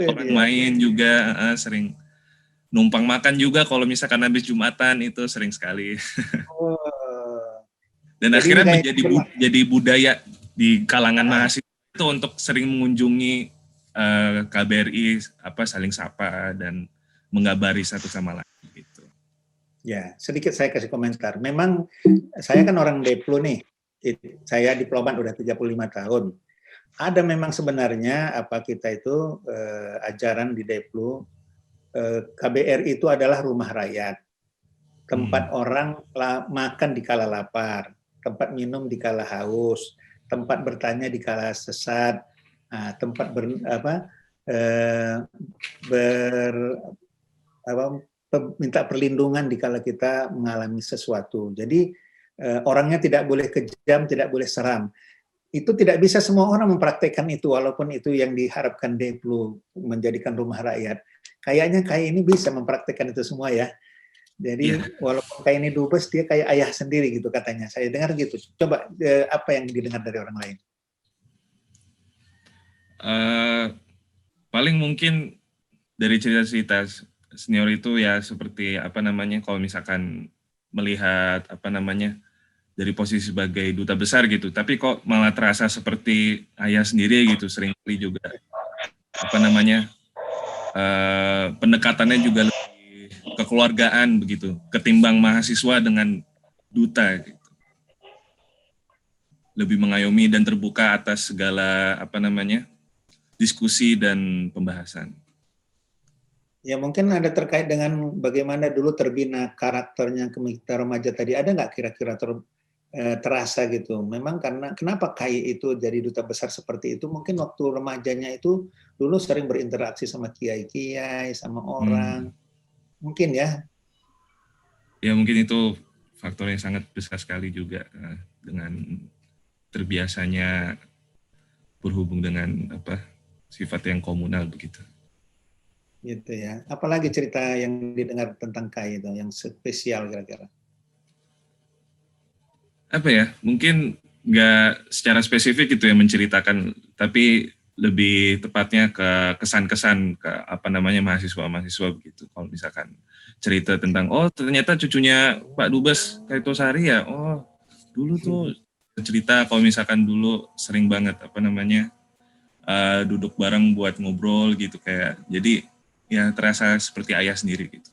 C: orang main juga sering numpang makan juga kalau misalkan habis Jumatan itu sering sekali. Dan jadi akhirnya menjadi budaya di kalangan mahasiswa itu untuk sering mengunjungi KBRI, saling sapa dan mengabari satu sama lain gitu.
A: Ya, sedikit saya kasih komentar. Memang saya kan orang Deplu nih. Saya diplomat udah 35 tahun. Ada memang sebenarnya kita itu ajaran di Deplu, KBRI itu adalah rumah rakyat. Tempat orang makan di kala lapar, tempat minum di kala haus, tempat bertanya di kala sesat, tempat minta perlindungan di kala kita mengalami sesuatu. Jadi orangnya tidak boleh kejam, tidak boleh seram. Itu tidak bisa semua orang mempraktekkan itu, walaupun itu yang diharapkan Deplu menjadikan rumah rakyat. Kayaknya Kai ini bisa mempraktekkan itu semua ya. Jadi walaupun Kai ini dubes, dia kayak ayah sendiri gitu katanya. Saya dengar gitu. Coba apa yang didengar dari orang lain?
C: Paling mungkin dari cerita-cerita senior itu ya seperti kalau misalkan melihat dari posisi sebagai duta besar gitu, tapi kok malah terasa seperti ayah sendiri gitu, sering kali juga pendekatannya juga lebih kekeluargaan begitu ketimbang mahasiswa dengan duta gitu. Lebih mengayomi dan terbuka atas segala diskusi dan pembahasan.
A: Ya mungkin ada terkait dengan bagaimana dulu terbina karakternya Komite Remaja tadi. Ada nggak kira-kira terasa gitu? Memang kenapa Kai itu jadi duta besar seperti itu? Mungkin waktu remajanya itu dulu sering berinteraksi sama kiai-kiai, sama orang. Mungkin ya?
C: Ya mungkin itu faktor yang sangat besar sekali juga dengan terbiasanya berhubung dengan sifat yang komunal begitu.
A: Gitu ya. Apalagi cerita yang didengar tentang Kai itu yang spesial kira-kira?
C: Mungkin nggak secara spesifik gitu ya menceritakan, tapi lebih tepatnya ke kesan-kesan ke mahasiswa-mahasiswa begitu. Kalau misalkan cerita tentang ternyata cucunya Pak Dubes Kai Tosari ya, dulu tuh cerita kalau misalkan dulu sering banget duduk bareng buat ngobrol gitu kayak, jadi ya terasa seperti ayah sendiri gitu.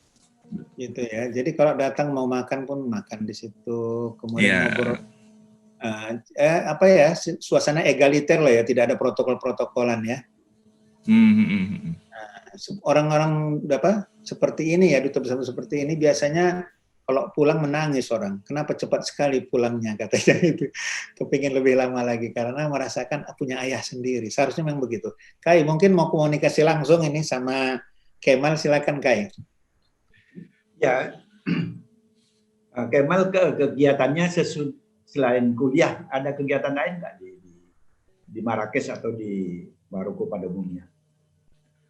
A: Gitu ya. Jadi kalau datang mau makan pun makan di situ, kemudian ngobrol. Suasana egaliter lah ya, tidak ada protokol-protokolan ya. Orang-orang seperti ini ya, duta besar seperti ini biasanya kalau pulang menangis orang. Kenapa cepat sekali pulangnya katanya itu. Kepingin lebih lama lagi karena merasakan punya ayah sendiri. Seharusnya memang begitu. Kai mungkin mau komunikasi langsung ini sama Kemal, silakan Kai.
B: Ya, Kemal kegiatannya selain kuliah, ada kegiatan lain nggak di Marrakesh atau di Maroko pada umumnya?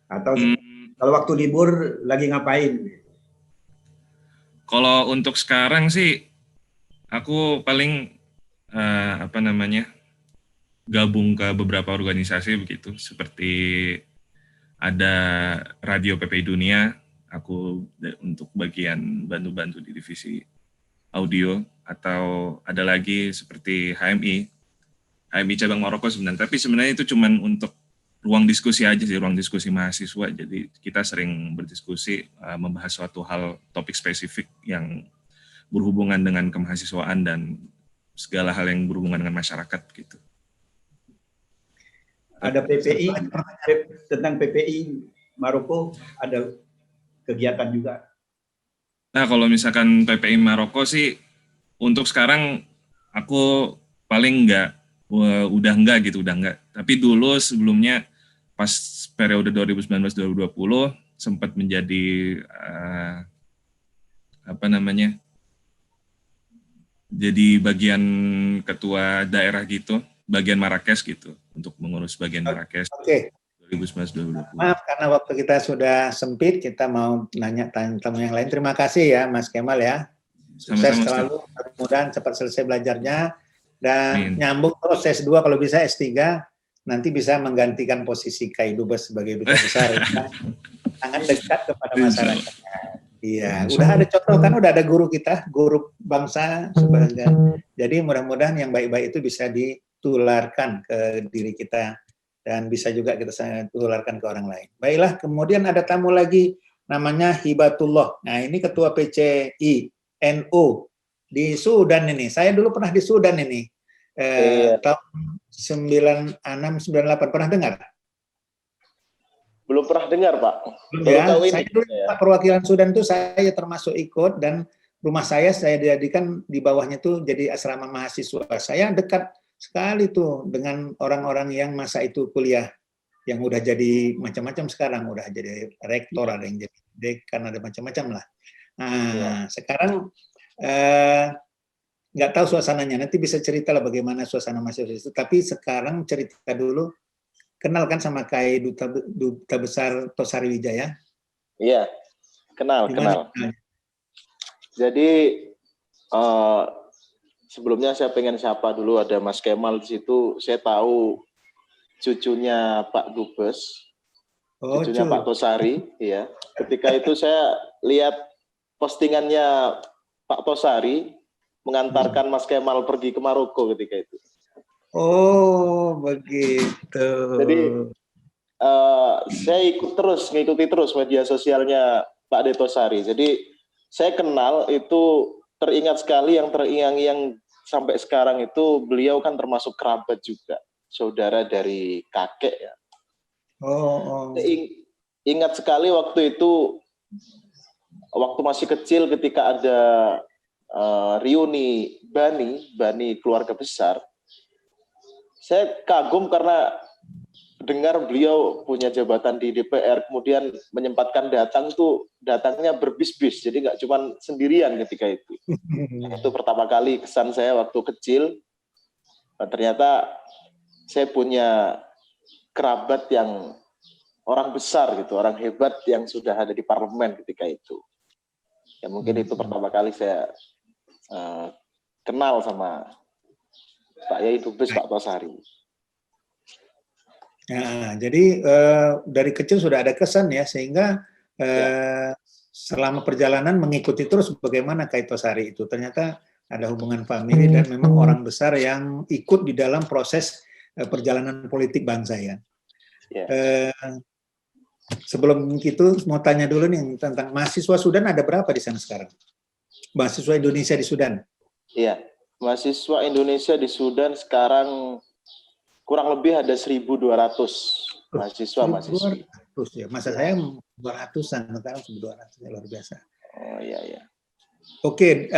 B: Atau kalau waktu libur lagi ngapain?
C: Kalau untuk sekarang sih, aku paling gabung ke beberapa organisasi begitu, seperti ada Radio PPI Dunia, aku untuk bagian bantu-bantu di divisi audio, atau ada lagi seperti HMI cabang Maroko sebenarnya, tapi sebenarnya itu cuman untuk ruang diskusi aja sih, ruang diskusi mahasiswa. Jadi kita sering berdiskusi, membahas suatu hal, topik spesifik yang berhubungan dengan kemahasiswaan dan segala hal yang berhubungan dengan masyarakat gitu.
B: Ada PPI, tentang PPI Maroko ada kegiatan juga.
C: Nah, kalau misalkan PPI Maroko sih, untuk sekarang aku paling udah enggak. Tapi dulu sebelumnya pas periode 2019-2020 sempat menjadi jadi bagian ketua daerah gitu, bagian Marrakesh gitu, untuk mengurus bagian Marrakesh.
A: Oke.
C: 2019-2020.
A: Maaf karena waktu kita sudah sempit, kita mau nanya tamu yang lain. Terima kasih ya Mas Kemal ya. Sukses selalu, mudah-mudahan cepat selesai belajarnya dan nyambung terus S2, kalau bisa S3 nanti bisa menggantikan posisi Kai Dubes sebagai duta besar ya. Sangat dekat kepada masyarakat. Iya, udah ada contoh kan, udah ada guru kita, guru bangsa sebagai. Jadi mudah-mudahan yang baik-baik itu bisa ditularkan ke diri kita dan bisa juga kita tularkan ke orang lain. Baiklah, kemudian ada tamu lagi namanya Hibatullah. Nah, ini ketua PCI NU di Sudan ini. Saya dulu pernah di Sudan ini. Tahun 96-98 pernah dengar?
D: Belum pernah dengar, Pak.
A: Belum ya. Saya dulu perwakilan Sudan itu saya termasuk ikut, dan rumah saya dijadikan di bawahnya tuh jadi asrama mahasiswa. Saya dekat sekali tuh dengan orang-orang yang masa itu kuliah, yang udah jadi macam-macam sekarang, udah jadi rektor, ada yang jadi dekan, ada macam-macam lah. Nah, sekarang nggak tahu suasananya, nanti bisa cerita lah bagaimana suasana mahasiswa itu. Tapi sekarang cerita dulu, kenal kan sama Kai Duta Besar Tosari Wijaya?
D: Iya, kenal. Jadi sebelumnya saya pengen sapa dulu, ada Mas Kemal di situ. Saya tahu cucunya Pak Dubes, cucunya Pak Tosari. Ya. Ketika itu saya lihat postingannya Pak Tosari mengantarkan Mas Kemal pergi ke Maroko ketika itu.
A: Oh, begitu.
D: Jadi saya ngikuti terus media sosialnya Pak Detosari. Jadi saya kenal itu, teringat sekali, yang terngiang-ngiang sampai sekarang itu beliau kan termasuk kerabat juga, saudara dari kakek ya. Ingat sekali waktu itu, waktu masih kecil ketika ada reuni Bani keluarga besar, saya kagum karena dengar beliau punya jabatan di DPR, kemudian menyempatkan datangnya berbis-bis, jadi nggak cuma sendirian ketika itu. Itu pertama kali kesan saya waktu kecil, ternyata saya punya kerabat yang orang besar gitu, orang hebat yang sudah ada di parlemen ketika itu. Ya mungkin itu pertama kali saya kenal sama Pak Yai Dubes Pak Tosari.
A: Nah, jadi dari kecil sudah ada kesan ya, sehingga selama perjalanan mengikuti terus bagaimana Kai Tosari itu. Ternyata ada hubungan famili dan memang orang besar yang ikut di dalam proses perjalanan politik bangsa ya. Sebelum itu mau tanya dulu nih tentang mahasiswa Sudan, ada berapa di sana sekarang? Mahasiswa Indonesia di Sudan?
D: Iya, mahasiswa Indonesia di Sudan sekarang kurang lebih ada 1.200 mahasiswa-mahasiswi.
A: 1.200 ya, masa saya 200-an, sekarang 1.200, luar biasa.
D: Oh iya.
A: Oke,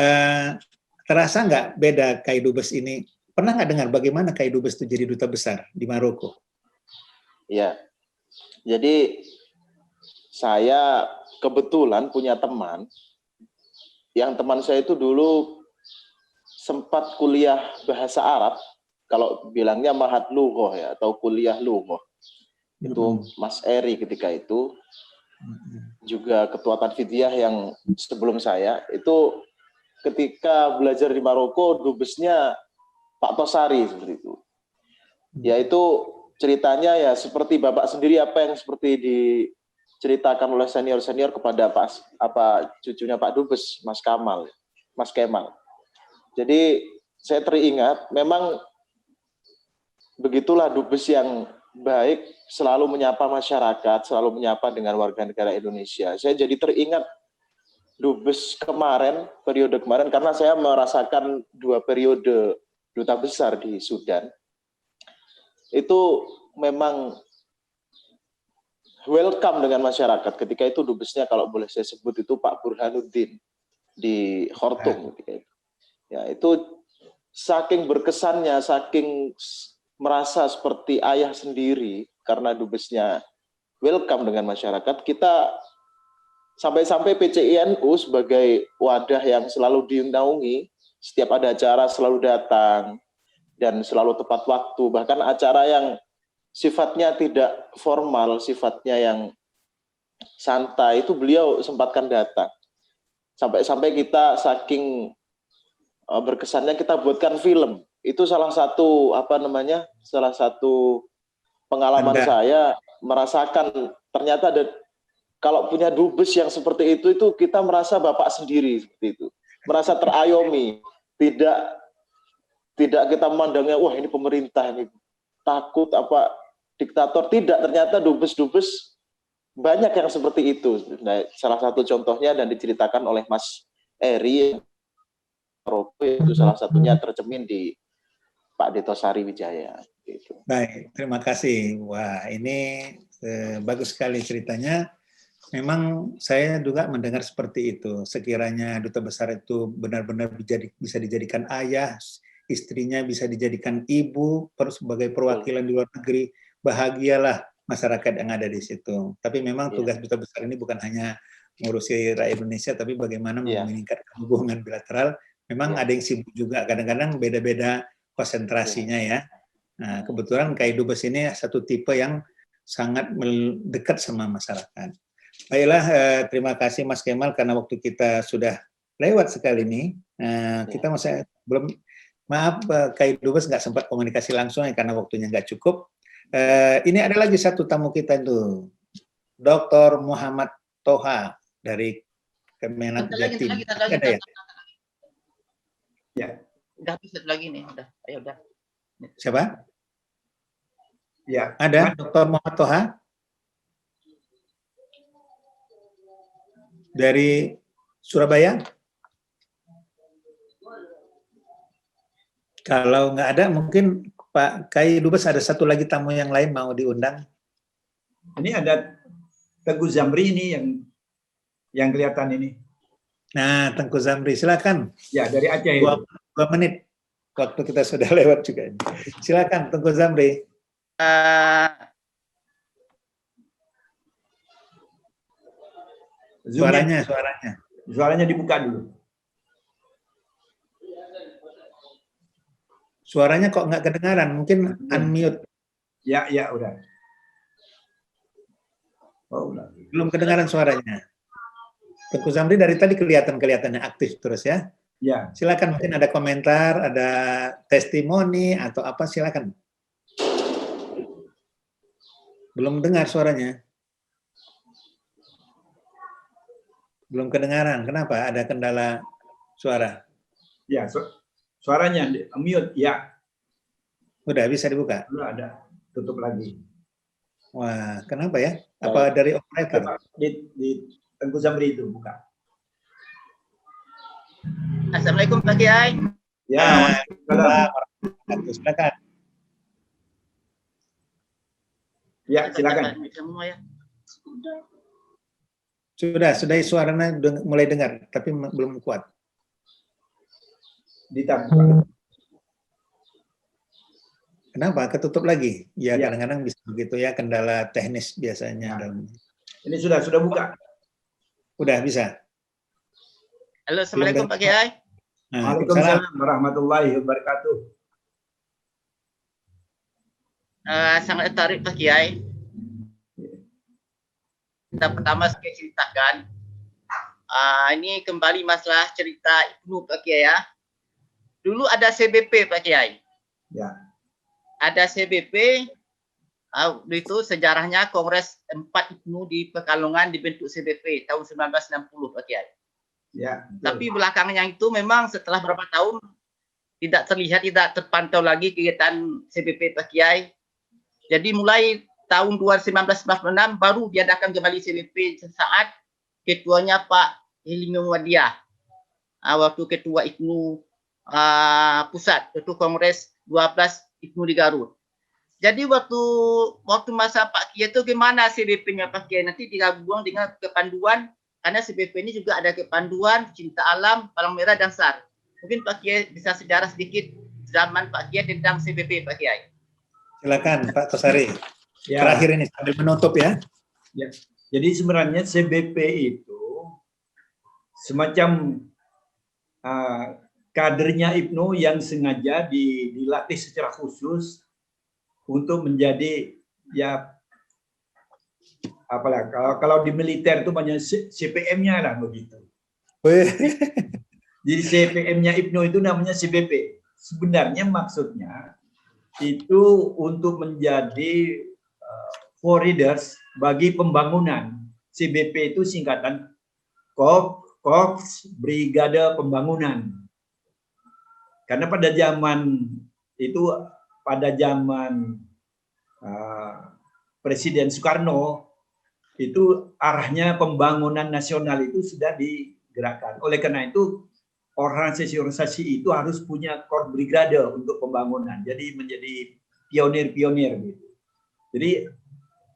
A: terasa nggak beda Kai Dubes ini? Pernah nggak dengar bagaimana Kai Dubes itu jadi duta besar di Maroko?
D: Iya, jadi saya kebetulan punya teman, yang teman saya itu dulu sempat kuliah bahasa Arab, kalau bilangnya Mahat Lughoh ya, atau kuliah Lughoh. Itu Mas Eri ketika itu, juga ketua Tanfidiyah yang sebelum saya, itu ketika belajar di Maroko, dubesnya Pak Tosari seperti itu. Yaitu ceritanya ya seperti Bapak sendiri apa yang seperti diceritakan oleh senior-senior kepada cucunya Pak Dubes, Mas Kemal. Jadi saya teringat memang begitulah Dubes yang baik, selalu menyapa masyarakat, selalu menyapa dengan warga negara Indonesia. Saya jadi teringat Dubes kemarin, periode kemarin, karena saya merasakan 2 periode duta besar di Sudan. Itu memang welcome dengan masyarakat. Ketika itu Dubesnya, kalau boleh saya sebut, itu Pak Burhanuddin di Khartoum. Ya, itu saking berkesannya, saking merasa seperti ayah sendiri, karena Dubesnya welcome dengan masyarakat. Kita sampai-sampai PCI-NU sebagai wadah yang selalu dinaungi, setiap ada acara selalu datang, dan selalu tepat waktu, bahkan acara yang sifatnya tidak formal, sifatnya yang santai, itu beliau sempatkan datang. Sampai-sampai kita saking berkesannya kita buatkan film. Itu salah satu salah satu pengalaman saya merasakan ternyata kalau punya Dubes yang seperti itu kita merasa bapak sendiri seperti itu. Merasa terayomi, tidak kita memandangnya wah ini pemerintah ini takut diktator, tidak, ternyata Dubes banyak yang seperti itu. Nah, salah satu contohnya dan diceritakan oleh Mas Eri itu salah satunya tercemin di Pak Dito Sari Wijaya. Gitu.
A: Baik, terima kasih. Wah, ini bagus sekali ceritanya. Memang saya juga mendengar seperti itu. Sekiranya duta besar itu benar-benar bisa dijadikan ayah, istrinya bisa dijadikan ibu, sebagai perwakilan di luar negeri, bahagialah masyarakat yang ada di situ. Tapi memang tugas duta besar ini bukan hanya mengurusi rakyat Indonesia, tapi bagaimana meningkatkan hubungan bilateral. Memang ada yang sibuk juga, kadang-kadang beda-beda konsentrasinya ya. Nah, kebetulan Kai Dubes ini satu tipe yang sangat dekat sama masyarakat. Baiklah, terima kasih Mas Kemal karena waktu kita sudah lewat sekali nih. Kita masih belum, maaf Kai Dubes nggak sempat komunikasi langsung ya karena waktunya nggak cukup. Ini ada lagi satu tamu kita itu, Dr. Muhammad Toha dari Kemenak Jatim. Ada ya?
E: Ya. Udah bisa lagi nih, udah.
A: Siapa?
B: Ya.
A: Ada Dr. Muhammad Toha dari Surabaya. Kalau nggak ada, mungkin Pak Kai Dubes ada satu lagi tamu yang lain mau diundang.
B: Ini ada Teguh Zamri ini yang kelihatan ini.
A: Nah, Tengku Zamri, silakan.
B: Ya, dari Aceh.
A: 2 menit. Waktu kita sudah lewat juga. Silakan, Tengku Zamri.
B: Suaranya dibuka dulu.
A: Suaranya kok nggak kedengaran? Mungkin unmute.
B: Ya, udah. Oh, udah.
A: Belum kedengaran suaranya. Tengku Zamri dari tadi kelihatannya aktif terus ya.
B: Ya.
A: Silakan, mungkin ada komentar, ada testimoni atau apa, silakan. Belum dengar suaranya. Belum kedengaran. Kenapa? Ada kendala suara?
B: Ya, suaranya mute, ya.
A: Udah bisa dibuka?
B: Udah ada. Tutup lagi.
A: Wah, kenapa ya? Apa dari operator?
B: Di Tengku Zamri itu buka.
E: Assalamualaikum Pak Kiai.
B: Ya,
A: silakan.
B: Ya, silakan.
A: Sudah suaranya mulai dengar, tapi belum kuat.
B: Ditambah.
A: Kenapa? Ketutup lagi? Ya, kadang-kadang bisa begitu ya, kendala teknis biasanya.
B: Ini sudah buka.
A: Udah bisa.
E: Halo, Assalamualaikum Pak Kiai.
B: Waalaikumsalam warahmatullahi wabarakatuh.
E: Sangat tertarik Pak Kiai. Kita pertama saya ceritakan. Ini kembali masalah cerita Ibnu Pak Kiai ya. Dulu ada CBP Pak Kiai.
B: Ya.
E: ada CBP. Itu sejarahnya Kongres 4 IPNU di Pekalongan dibentuk CBP tahun 1960, Pak Kiai.
B: Ya,
E: tapi belakangnya itu memang setelah berapa tahun tidak terlihat, tidak terpantau lagi kegiatan CBP Pak Kiai. Jadi mulai tahun 1996 baru diadakan kembali CBP saat ketuanya Pak Hilmi Muhammadiyah. Waktu ketua IPNU pusat, itu Kongres 12 IPNU di Garut. Jadi waktu masa Pak Kiai itu gimana CBP-nya Pak Kiai? Nanti digabung dengan kepanduan, karena CBP ini juga ada kepanduan cinta alam, palang merah dan SAR. Mungkin Pak Kiai bisa sejarah sedikit zaman Pak Kiai tentang CBP Pak Kiai.
A: Silakan Pak Tosari.
B: Ya.
A: Terakhir ini sambil menutup ya.
B: Ya. Jadi sebenarnya CBP itu semacam kadernya IPNU yang sengaja dilatih secara khusus untuk menjadi ya apalah kalau di militer itu banyak CPM-nya lah begitu. Jadi CPM-nya IPNU itu namanya CBP. Sebenarnya maksudnya itu untuk menjadi forriders bagi pembangunan. CBP itu singkatan Korps Brigade Pembangunan. Karena pada zaman itu, pada zaman Presiden Soekarno, itu arahnya pembangunan nasional itu sudah digerakkan. Oleh karena itu, organisasi-organisasi itu harus punya korps brigade untuk pembangunan. Jadi menjadi pionir-pionir gitu. Jadi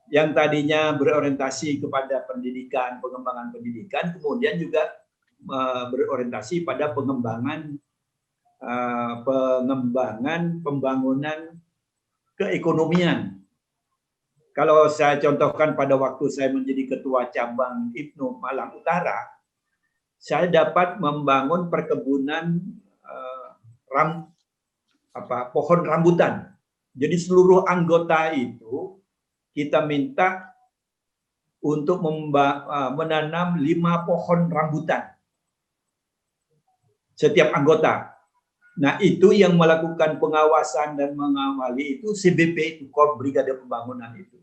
B: yang tadinya berorientasi kepada pendidikan, pengembangan pendidikan, kemudian juga berorientasi pada pengembangan pembangunan keekonomian. Kalau saya contohkan pada waktu saya menjadi ketua cabang IPNU Malang Utara, saya dapat membangun perkebunan pohon rambutan. Jadi seluruh anggota itu kita minta untuk menanam 5 pohon rambutan setiap anggota. Nah, itu yang melakukan pengawasan dan mengawali itu CBP, itu Korps Brigade Pembangunan itu.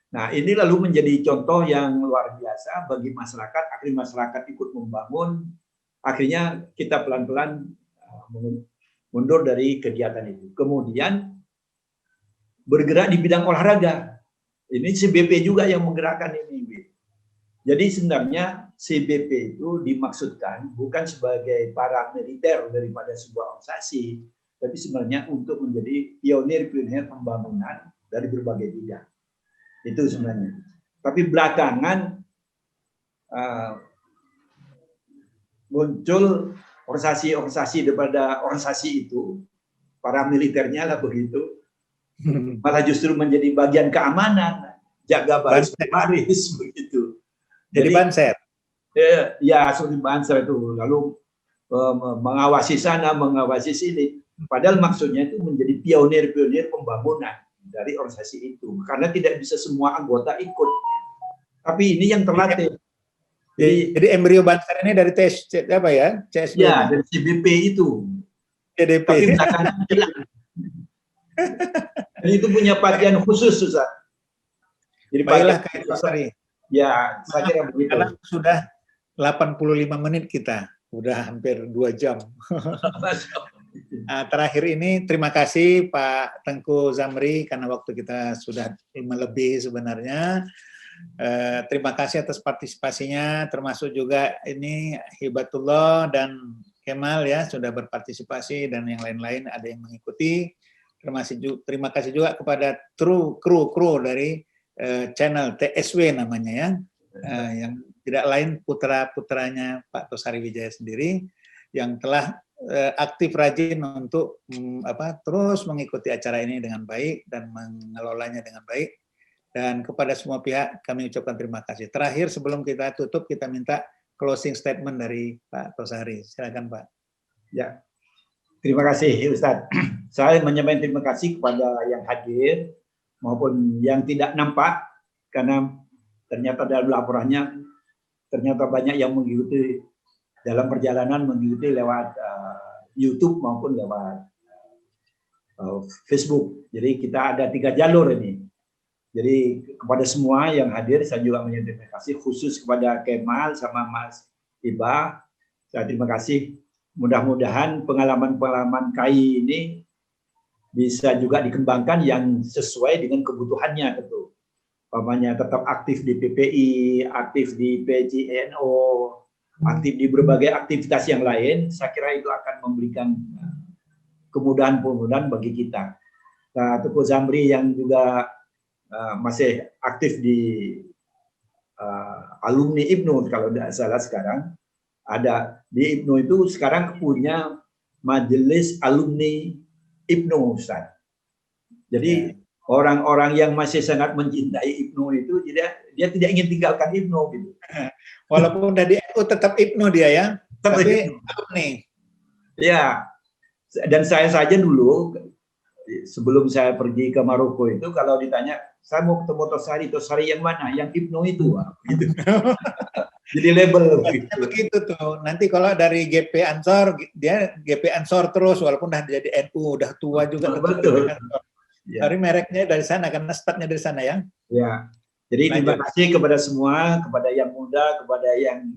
B: Nah, ini lalu menjadi contoh yang luar biasa bagi masyarakat. Akhirnya masyarakat ikut membangun. Akhirnya kita pelan-pelan mundur dari kegiatan itu. Kemudian bergerak di bidang olahraga. Ini CBP juga yang menggerakkan ini. Jadi sebenarnya CBP itu dimaksudkan bukan sebagai paramiliter daripada sebuah organisasi, tapi sebenarnya untuk menjadi pionir-pionir pembangunan dari berbagai bidang. Itu sebenarnya. Tapi belakangan muncul organisasi-organisasi daripada organisasi itu, paramiliternya lah begitu, malah justru menjadi bagian keamanan, jaga baris begitu.
A: Jadi banser.
B: Ya, seperti banser itu. Lalu mengawasi sana, mengawasi sini. Padahal maksudnya itu menjadi pionir-pionir pembangunan dari organisasi itu. Karena tidak bisa semua anggota ikut. Tapi ini yang terlatih.
A: Jadi embrio banser ini dari apa ya? CSB.
B: Ya, dari CBP itu.
A: CDP.
B: Tapi belakangan hilang. Dan itu punya perhatian khusus, Ustaz. Jadi
A: baiklah Kak Tosari.
B: Ya, saya kira begitu.
A: Karena sudah 85 menit kita, sudah hampir 2 jam. Terakhir ini terima kasih Pak Tengku Zamri karena waktu kita sudah melebihi sebenarnya. Terima kasih atas partisipasinya, termasuk juga ini Hibatullah dan Kemal ya sudah berpartisipasi dan yang lain-lain ada yang mengikuti. Terima kasih juga kepada kru dari channel TSW namanya ya, yang tidak lain putra-putranya Pak Tosari Wijaya sendiri yang telah aktif rajin untuk terus mengikuti acara ini dengan baik dan mengelolanya dengan baik. Dan kepada semua pihak kami ucapkan terima kasih. Terakhir sebelum kita tutup kita minta closing statement dari Pak Tosari. Silakan Pak.
B: Ya, terima kasih Ustadz. Saya menyampaikan terima kasih kepada yang hadir maupun yang tidak nampak, karena ternyata dalam laporannya ternyata banyak yang mengikuti dalam perjalanan, mengikuti lewat YouTube maupun lewat Facebook. Jadi kita ada 3 jalur ini. Jadi kepada semua yang hadir, saya juga menyampaikan terima kasih khusus kepada Kemal sama Mas Iba. Saya terima kasih. Mudah-mudahan pengalaman-pengalaman KAI ini bisa juga dikembangkan yang sesuai dengan kebutuhannya tentu. Umpamanya tetap aktif di PPI, aktif di PJNO, aktif di berbagai aktivitas yang lain. Saya kira itu akan memberikan kemudahan-kemudahan bagi kita. Nah, Tuku Zamri yang juga masih aktif di alumni IPNU kalau tidak salah sekarang, ada di IPNU itu sekarang punya majelis alumni IPNU, Ustaz. Jadi orang-orang yang masih sangat mencintai IPNU itu dia tidak ingin tinggalkan IPNU gitu.
A: Walaupun dari NU tetap IPNU dia ya, tapi alumni. Ya.
B: Dan saya saja dulu sebelum saya pergi ke Maroko itu kalau ditanya saya mau ketemu Tosari yang mana? Yang IPNU itu, gitu. Jadi label
A: begitu tuh. Nanti kalau dari GP Ansor, dia GP Ansor terus walaupun udah jadi NU, udah tua juga.
B: Betul.
A: Ya. Dari mereknya dari sana karena startnya dari sana ya.
B: Ya. Jadi terima kasih kepada semua, kepada yang muda, kepada yang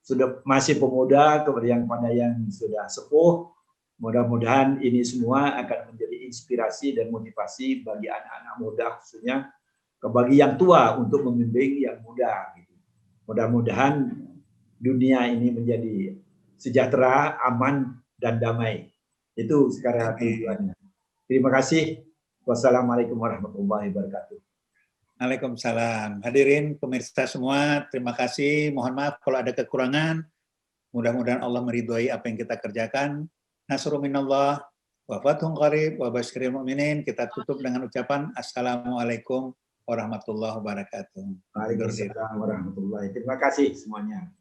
B: sudah masih pemuda, kepada yang sudah sepuh. Mudah-mudahan ini semua akan menjadi inspirasi dan motivasi bagi anak-anak muda, khususnya bagi yang tua untuk membimbing yang muda. Mudah-mudahan dunia ini menjadi sejahtera, aman, dan damai. Itu sekarang tujuannya. Terima kasih. Wassalamualaikum warahmatullahi wabarakatuh.
A: Waalaikumsalam. Hadirin pemirsa semua, terima kasih. Mohon maaf kalau ada kekurangan. Mudah-mudahan Allah meridhoi apa yang kita kerjakan. Nasrun minallah wa fathun qarib wa basyiril mu'minin. Kita tutup dengan ucapan Assalamualaikum warahmatullahi wabarakatuh.
B: Waalaikumsalam warahmatullahi wabarakatuh. Terima kasih semuanya.